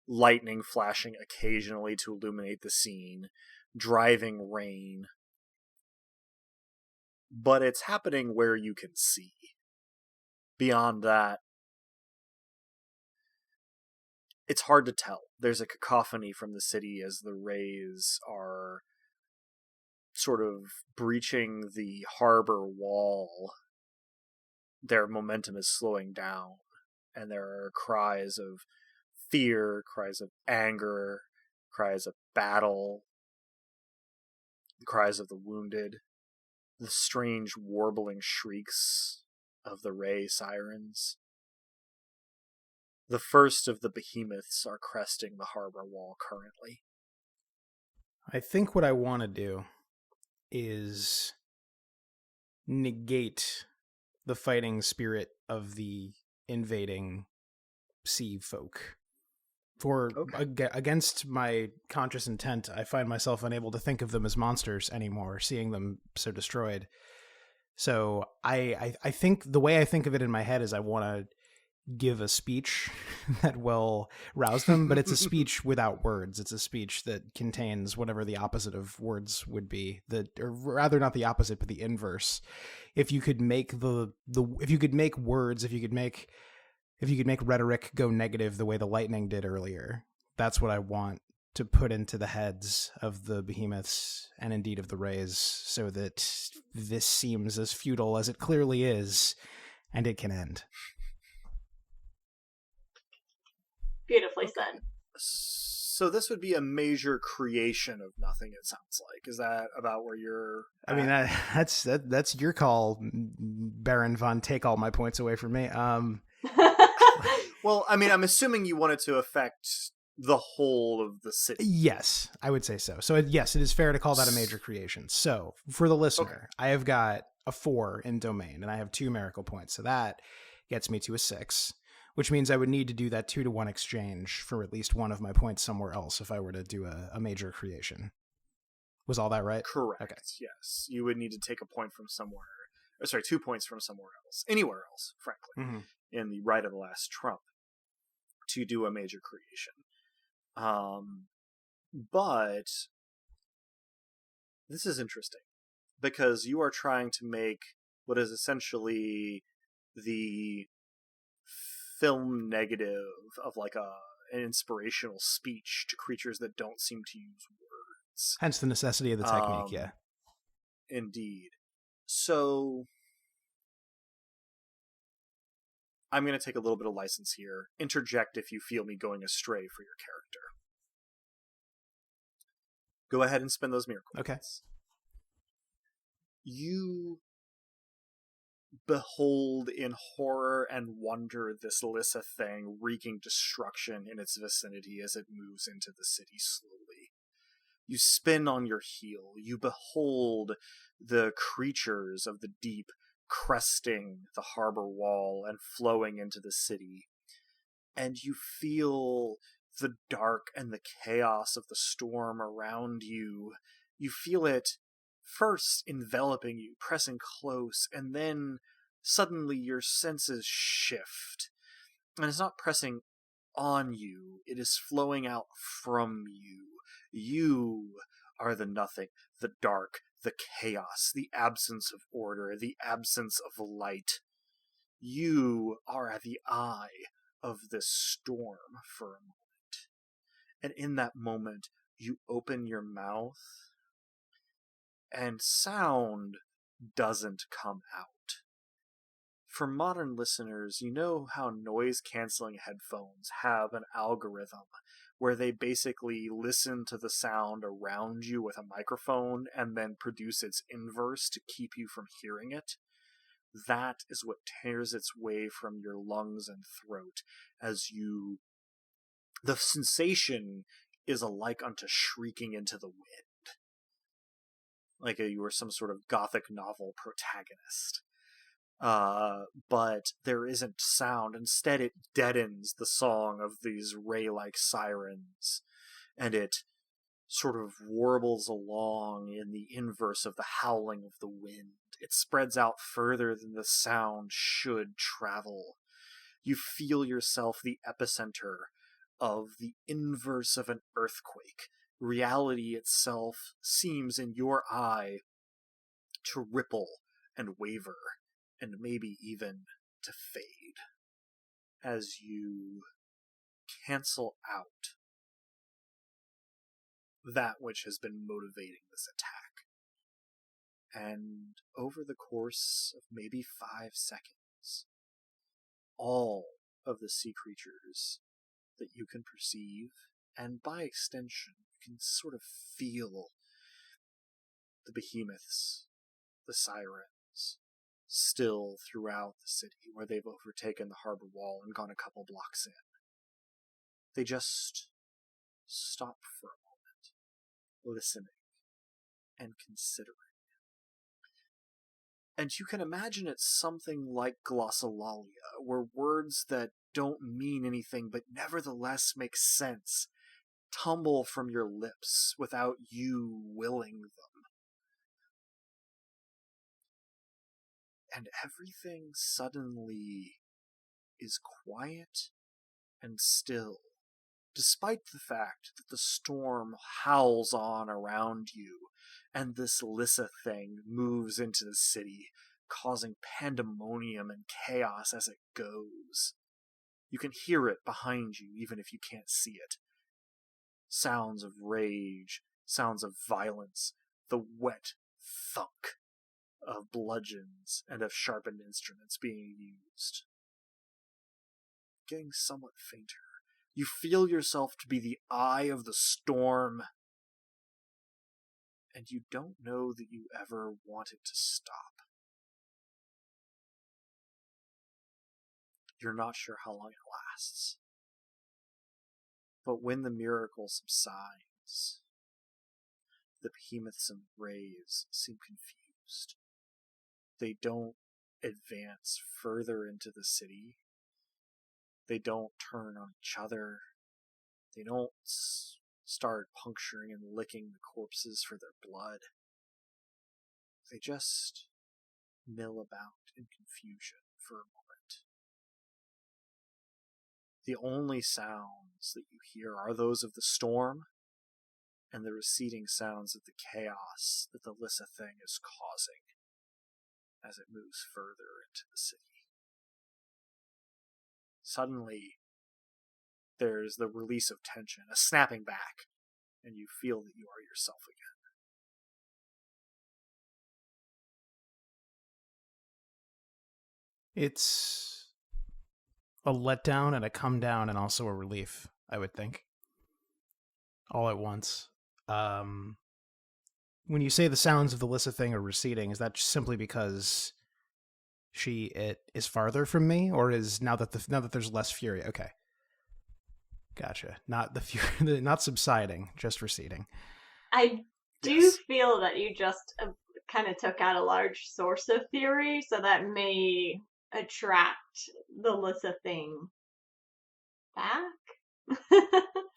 lightning flashing occasionally to illuminate the scene, driving rain. But it's happening where you can see. Beyond that, it's hard to tell. There's a cacophony from the city as the rays are sort of breaching the harbor wall. Their momentum is slowing down, and there are cries of fear, cries of anger, cries of battle, cries of the wounded, the strange warbling shrieks of the ray sirens. The first of the behemoths are cresting the harbor wall currently. I think what I want to do is negate the fighting spirit of the invading sea folk. Against my conscious intent, I find myself unable to think of them as monsters anymore, seeing them so destroyed. So I think the way I think of it in my head is I want to give a speech that will rouse them, but it's a speech without words. It's a speech that contains whatever the opposite of words would be. Or rather, not the opposite, but the inverse. If you could make if you could make words, if you could make rhetoric go negative the way the lightning did earlier, that's what I want to put into the heads of the behemoths and indeed of the rays, so that this seems as futile as it clearly is, and it can end. Beautifully said. So this would be a major creation of nothing, it sounds like. Is that about where you're at? I mean, that's your call, Baron von Take All My Points Away from Me. Well, I mean, I'm assuming you want it to affect the whole of the city. Yes, I would say so. So yes, it is fair to call that a major creation. So for the listener, I have got a 4 in domain, and I have 2 miracle points. So that gets me to a 6, which means I would need to do that 2-to-1 exchange for at least one of my points somewhere else if I were to do a major creation. Was all that right? Correct. Okay. Yes. You would need to take a point from somewhere. 2 points from somewhere else. Anywhere else, frankly. In the right of the last trump to do a major creation. But this is interesting because you are trying to make what is essentially the film negative of like an inspirational speech to creatures that don't seem to use words. Hence the necessity of the technique, yeah. Indeed. So I'm going to take a little bit of license here. Interject if you feel me going astray for your character. Go ahead and spend those miracle points. you behold in horror and wonder this Lissa thing wreaking destruction in its vicinity as it moves into the city slowly. You spin on your heel. You behold the creatures of the deep cresting the harbor wall and flowing into the city. And you feel the dark and the chaos of the storm around you. You feel it first enveloping you, pressing close, and then suddenly your senses shift. And it's not pressing on you, it is flowing out from you. You are the nothing, the dark, the chaos, the absence of order, the absence of light. You are the eye of this storm for a moment. And in that moment, you open your mouth, and sound doesn't come out. For modern listeners, you know how noise-canceling headphones have an algorithm where they basically listen to the sound around you with a microphone and then produce its inverse to keep you from hearing it? That is what tears its way from your lungs and throat as you... The sensation is alike unto shrieking into the wind. Like you were some sort of gothic novel protagonist. But there isn't sound. Instead, it deadens the song of these ray-like sirens, and it sort of warbles along in the inverse of the howling of the wind. It spreads out further than the sound should travel. You feel yourself the epicenter of the inverse of an earthquake. Reality itself seems in your eye to ripple and waver, and maybe even to fade, as you cancel out that which has been motivating this attack. And over the course of maybe 5 seconds, all of the sea creatures that you can perceive, and by extension, you can sort of feel the behemoths, the sirens, still throughout the city where they've overtaken the harbor wall and gone a couple blocks in. They just stop for a moment, listening and considering. And you can imagine it's something like glossolalia, where words that don't mean anything but nevertheless make sense tumble from your lips without you willing them. And everything suddenly is quiet and still, despite the fact that the storm howls on around you, and this Lissa thing moves into the city, causing pandemonium and chaos as it goes. You can hear it behind you, even if you can't see it. Sounds of rage, sounds of violence, the wet thunk of bludgeons and of sharpened instruments being used. Getting somewhat fainter. You feel yourself to be the eye of the storm, and you don't know that you ever want it to stop. You're not sure how long it lasts. But when the miracle subsides, the behemoths and rays seem confused. They don't advance further into the city. They don't turn on each other. They don't start puncturing and licking the corpses for their blood. They just mill about in confusion for a moment. The only sounds that you hear are those of the storm and the receding sounds of the chaos that the Lissa thing is causing as it moves further into the city. Suddenly, there's the release of tension, a snapping back, and you feel that you are yourself again. It's a letdown and a come down and also a relief, I would think. All at once. when you say the sounds of the Lissa thing are receding, is that just simply because it is farther from me, or is now that there's less fury? Okay, gotcha. Not the fury, not subsiding, just receding. I do feel that you just kind of took out a large source of fury, so that may attract the Lissa thing back.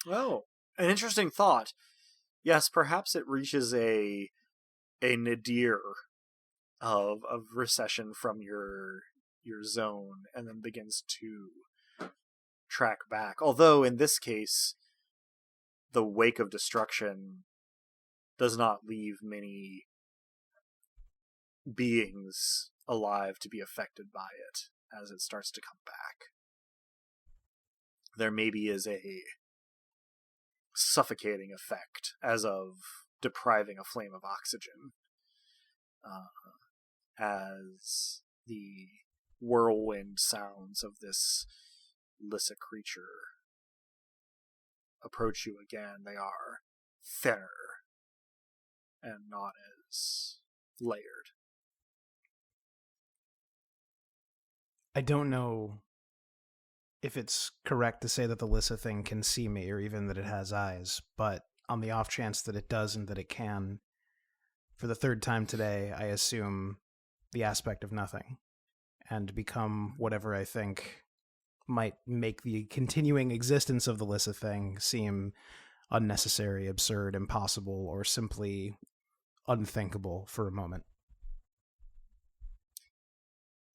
Oh, an interesting thought. Yes, perhaps it reaches a nadir of recession from your zone and then begins to track back. Although in this case, the wake of destruction does not leave many beings alive to be affected by it as it starts to come back. There maybe is a suffocating effect as of depriving a flame of oxygen as the whirlwind sounds of this Lissa creature approach you again. They are thinner and not as layered. I don't know if it's correct to say that the Lissa thing can see me, or even that it has eyes, but on the off chance that it does and that it can, for the third time today, I assume the aspect of nothing and become whatever I think might make the continuing existence of the Lissa thing seem unnecessary, absurd, impossible, or simply unthinkable for a moment.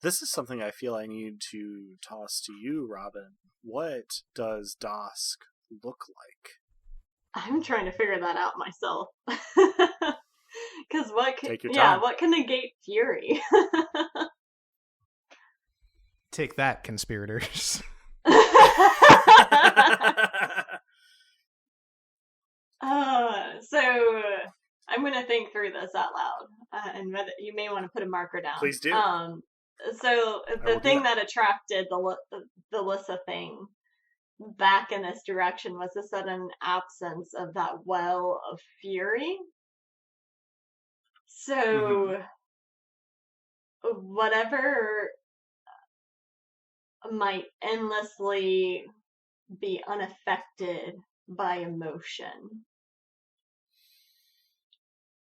This is something I feel I need to toss to you, Robin. What does Dosk look like? I'm trying to figure that out myself. Because Take your time. what can negate fury? Take that, conspirators. So I'm going to think through this out loud, and you may want to put a marker down. Please do. So the thing that attracted the Lissa thing back in this direction was the sudden absence of that well of fury. So whatever might endlessly be unaffected by emotion,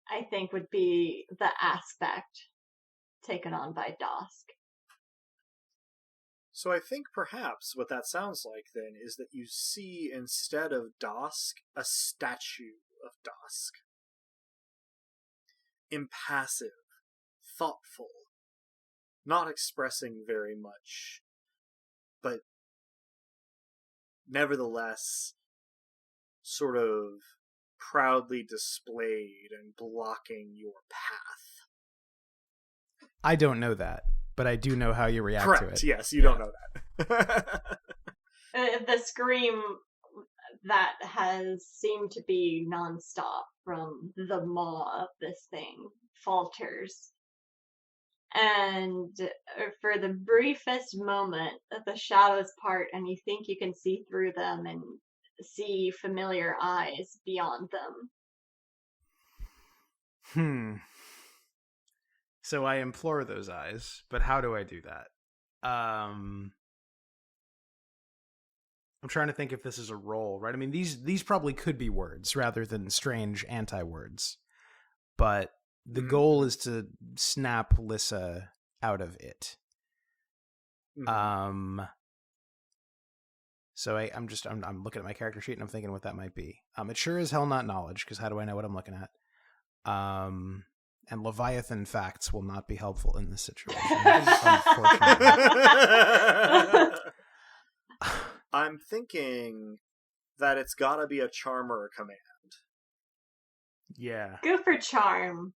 I think would be the aspect taken on by Dosk. So I think perhaps what that sounds like then is that you see, instead of Dosk, a statue of Dosk. Impassive, thoughtful, not expressing very much, but nevertheless sort of proudly displayed and blocking your path. I don't know that, but I do know how you react Correct. to it. Yes, you don't know that. The scream that has seemed to be nonstop from the maw of this thing falters. And for the briefest moment, the shadows part and you think you can see through them and see familiar eyes beyond them. So I implore those eyes, but how do I do that? I'm trying to think if this is a role, right? I mean, these probably could be words rather than strange anti-words, but the goal is to snap Lissa out of it. So I'm looking at my character sheet and I'm thinking what that might be. It's sure as hell not knowledge, because how do I know what I'm looking at? And Leviathan facts will not be helpful in this situation, unfortunately. I'm thinking that it's gotta be a charm or a command. Yeah. Go for charm.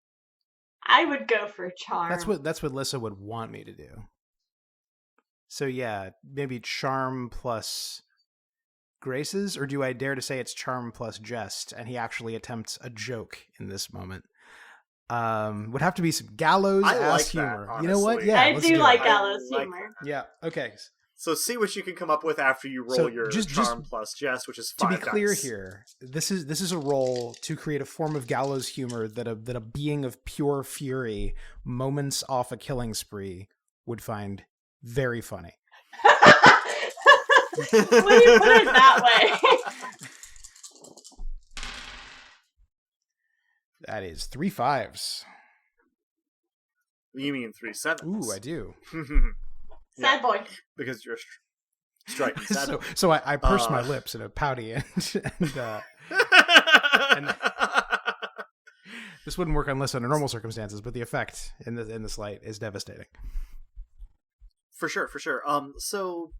I would go for charm. That's what Lissa would want me to do. So yeah, maybe charm plus graces, or do I dare to say it's charm plus jest, and he actually attempts a joke in this moment? Would have to be some gallows ass humor. That, you know what? honestly. Yeah, I do like gallows humor. Yeah. Okay. So see what you can come up with after you roll your charm plus jest, which is 5 to be clear dice. here, this is a roll to create a form of gallows humor that a being of pure fury, moments off a killing spree, would find very funny. When you put it that way. That is 3 5s. You mean 3 7s? Ooh, I do. Sad boy. Because you're striking sad boy. So I purse my lips in a pouty and this wouldn't work unless under normal circumstances, but the effect in this light is devastating. For sure. So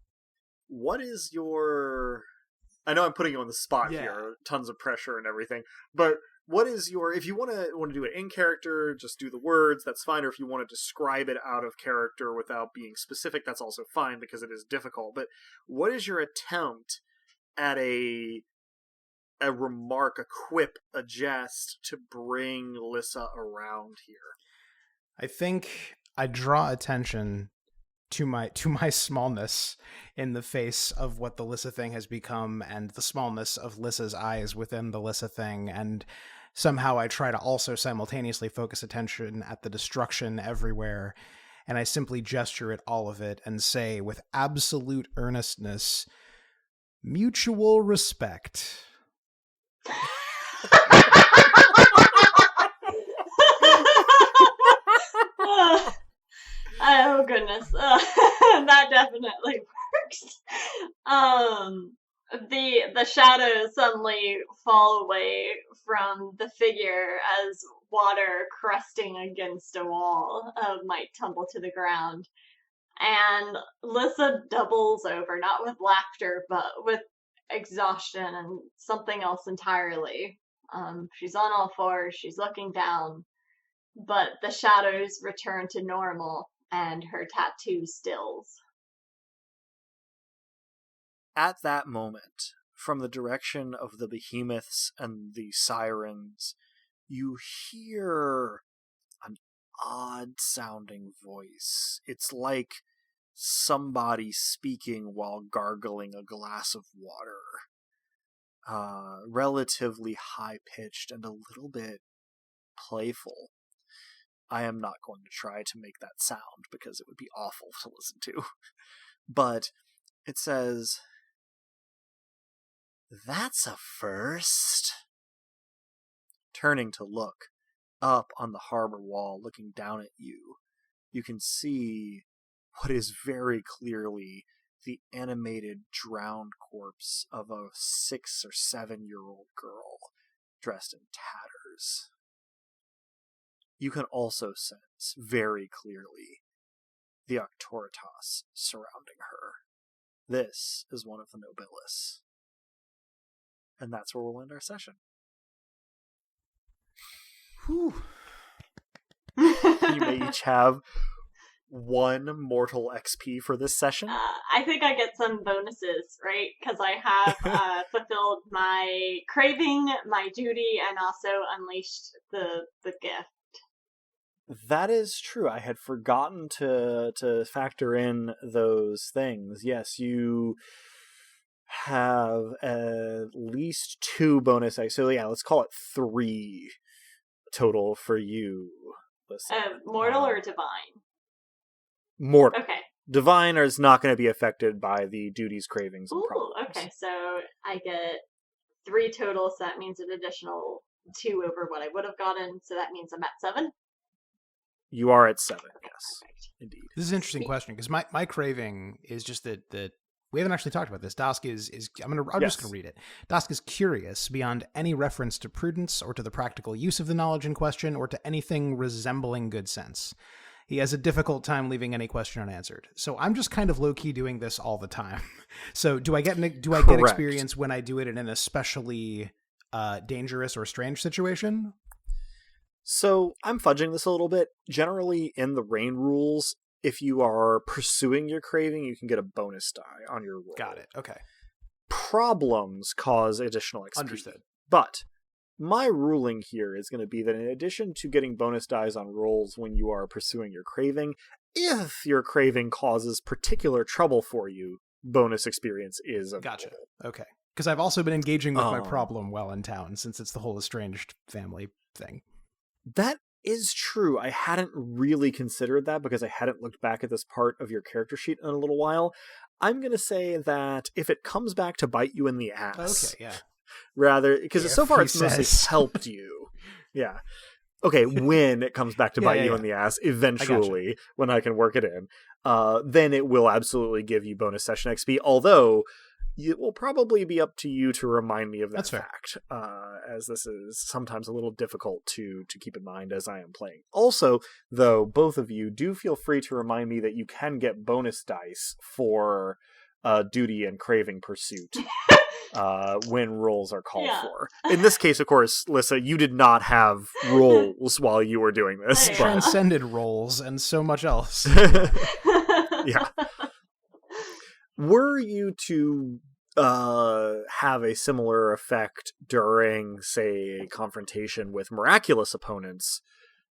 what is your... I know I'm putting you on the spot here, tons of pressure and everything, but what is your... If you want to do it in character, just do the words, that's fine, or if you want to describe it out of character without being specific, that's also fine, because it is difficult. But what is your attempt at a remark, a quip, a jest to bring Lissa around here? I think I draw attention to my smallness in the face of what the Lissa thing has become, and the smallness of Lissa's eyes within the Lissa thing, and somehow I try to also simultaneously focus attention at the destruction everywhere, and I simply gesture at all of it and say with absolute earnestness, mutual respect. Oh goodness, that definitely works. The shadows suddenly fall away from the figure as water crusting against a wall might tumble to the ground, and Lissa doubles over, not with laughter, but with exhaustion and something else entirely. She's on all fours, she's looking down, but the shadows return to normal, and her tattoo stills. At that moment, from the direction of the behemoths and the sirens, you hear an odd-sounding voice. It's like somebody speaking while gargling a glass of water. Relatively high-pitched and a little bit playful. I am not going to try to make that sound because it would be awful to listen to. But it says, "That's a first." Turning to look up on the harbor wall, looking down at you, you can see what is very clearly the animated drowned corpse of a 6 or 7-year-old girl dressed in tatters. You can also sense very clearly the Arctoritas surrounding her. This is one of the Nobilis. And that's where we'll end our session. Whew. You may each have 1 mortal XP for this session. I think I get some bonuses, right? Because I have fulfilled my craving, my duty, and also unleashed the gift. That is true. I had forgotten to factor in those things. Yes, you have at least 2 bonus. So yeah, let's call it 3 total for you. Mortal or divine? Mortal. Okay. Divine is not going to be affected by the duties, cravings, and problems. Okay. So I get 3 total, so that means an additional 2 over what I would have gotten, so that means I'm at 7. You are at 7, yes. Perfect. Indeed. This is an interesting question, because my craving is just that we haven't actually talked about this. Dask is I'm just gonna read it. Dask is curious beyond any reference to prudence or to the practical use of the knowledge in question or to anything resembling good sense. He has a difficult time leaving any question unanswered. So I'm just kind of low-key doing this all the time. So do I get experience when I do it in an especially dangerous or strange situation? So I'm fudging this a little bit. Generally, in the rain rules, if you are pursuing your craving, you can get a bonus die on your roll. Got it. Okay. Problems cause additional XP. Understood. But my ruling here is going to be that in addition to getting bonus dies on rolls when you are pursuing your craving, if your craving causes particular trouble for you, bonus experience is available. Gotcha. Okay. Because I've also been engaging with my problem while in town, since it's the whole estranged family thing. That is true. I hadn't really considered that because I hadn't looked back at this part of your character sheet in a little while. I'm going to say that if it comes back to bite you in the ass... Okay, yeah. Rather, because so far it's mostly helped you. Yeah. Okay, when it comes back to bite you in the ass, eventually, when I can work it in, then it will absolutely give you bonus session XP, although it will probably be up to you to remind me of that fact, as this is sometimes a little difficult to keep in mind as I am playing. Also, though, both of you do feel free to remind me that you can get bonus dice for duty and craving pursuit. When rolls are called for. In this case, of course, Lissa, you did not have rolls while you were doing this. But... transcended rolls and so much else. Yeah. Were you to have a similar effect during, say, a confrontation with miraculous opponents,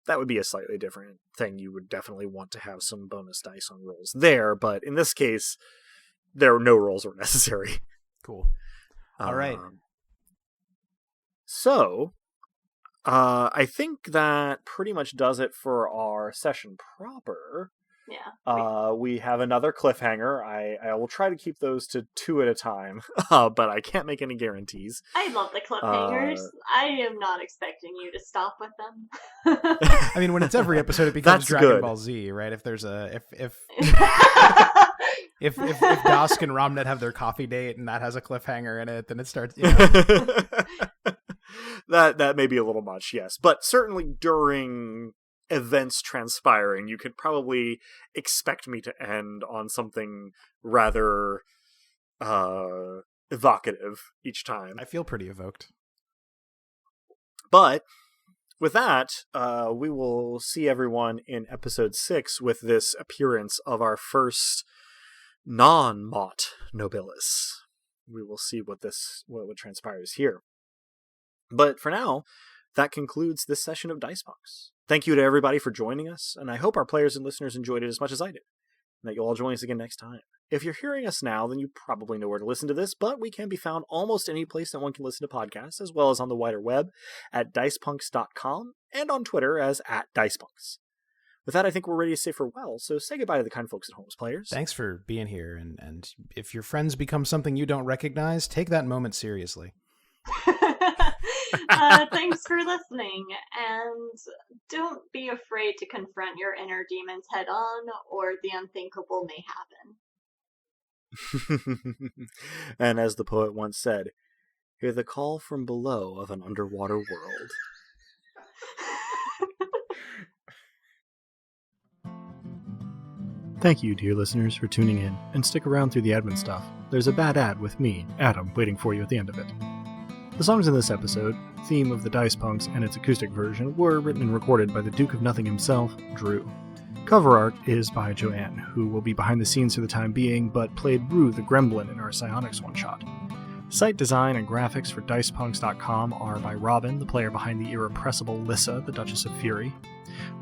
that would be a slightly different thing. You would definitely want to have some bonus dice on rolls there, but in this case, no rolls were necessary. Cool. All right. So, I think that pretty much does it for our session proper. Yeah. We have another cliffhanger. I will try to keep those to 2 at a time, but I can't make any guarantees. I love the cliffhangers. I am not expecting you to stop with them. I mean, when it's every episode, it becomes Dragon Ball Z, right? If there's if Dusk and Romnet have their coffee date and that has a cliffhanger in it, then it starts. You know. that may be a little much, yes, but certainly during events transpiring, you could probably expect me to end on something rather evocative each time. I feel pretty evoked. But with that, we will see everyone in episode 6 with this appearance of our first non-Mott Nobilis. We will see what transpires here. But for now, that concludes this session of Dice Punks. Thank you to everybody for joining us, and I hope our players and listeners enjoyed it as much as I did, and that you'll all join us again next time. If you're hearing us now, then you probably know where to listen to this, but we can be found almost any place that one can listen to podcasts, as well as on the wider web at dicepunks.com and on Twitter as @dicepunks. With that, I think we're ready to say farewell, so say goodbye to the kind folks at home, players. Thanks for being here, and if your friends become something you don't recognize, take that moment seriously. Thanks for listening, and don't be afraid to confront your inner demons head on, or the unthinkable may happen. And as the poet once said, hear the call from below of an underwater world. Thank you, dear listeners, for tuning in, and stick around through the admin stuff. There's a bad ad with me, Adam, waiting for you at the end of it. The songs in this episode, theme of the Dice Punks and its acoustic version, were written and recorded by the Duke of Nothing himself, Drew. Cover art is by Joanne, who will be behind the scenes for the time being, but played Rue the Gremlin in our Psionics one-shot. Site design and graphics for dicepunks.com are by Robin, the player behind the irrepressible Lissa, the Duchess of Fury.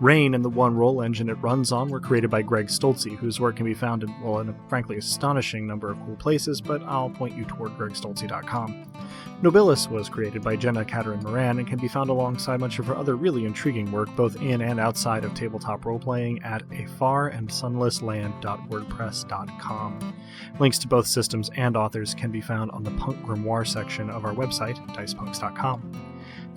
Rain and the one-roll engine it runs on were created by Greg Stolze, whose work can be found in a frankly astonishing number of cool places, but I'll point you toward gregstolze.com. Nobilis was created by Jenna Caterin Moran and can be found alongside much of her other really intriguing work both in and outside of tabletop role-playing at afarandsunlessland.wordpress.com. Links to both systems and authors can be found on the Punk Grimoire section of our website, dicepunks.com.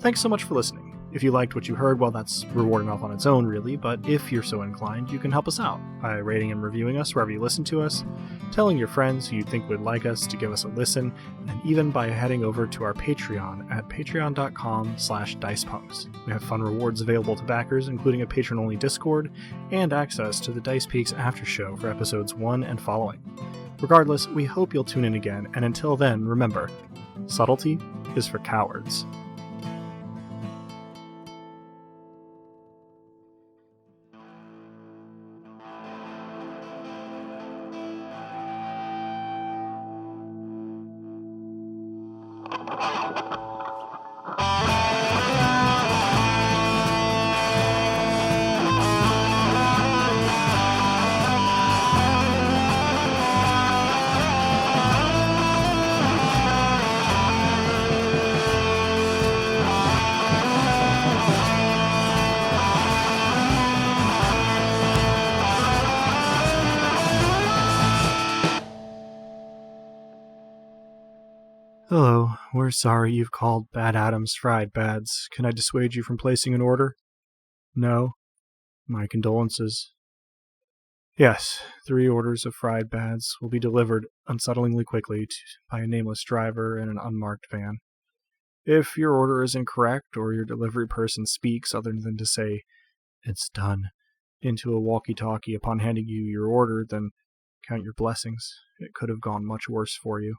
Thanks so much for listening. If you liked what you heard, well, that's reward enough on its own, really, but if you're so inclined, you can help us out by rating and reviewing us wherever you listen to us, telling your friends who you think would like us to give us a listen, and even by heading over to our Patreon at patreon.com/dicepunks. We have fun rewards available to backers, including a patron-only Discord, and access to the Dice Peaks after show for episodes 1 and following. Regardless, we hope you'll tune in again, and until then, remember, subtlety is for cowards. Hello, we're sorry you've called Bad Adams Fried Bads. Can I dissuade you from placing an order? No? My condolences. Yes, 3 orders of fried bads will be delivered unsettlingly quickly by a nameless driver in an unmarked van. If your order is incorrect or your delivery person speaks other than to say, "It's done," into a walkie-talkie upon handing you your order, then count your blessings. It could have gone much worse for you.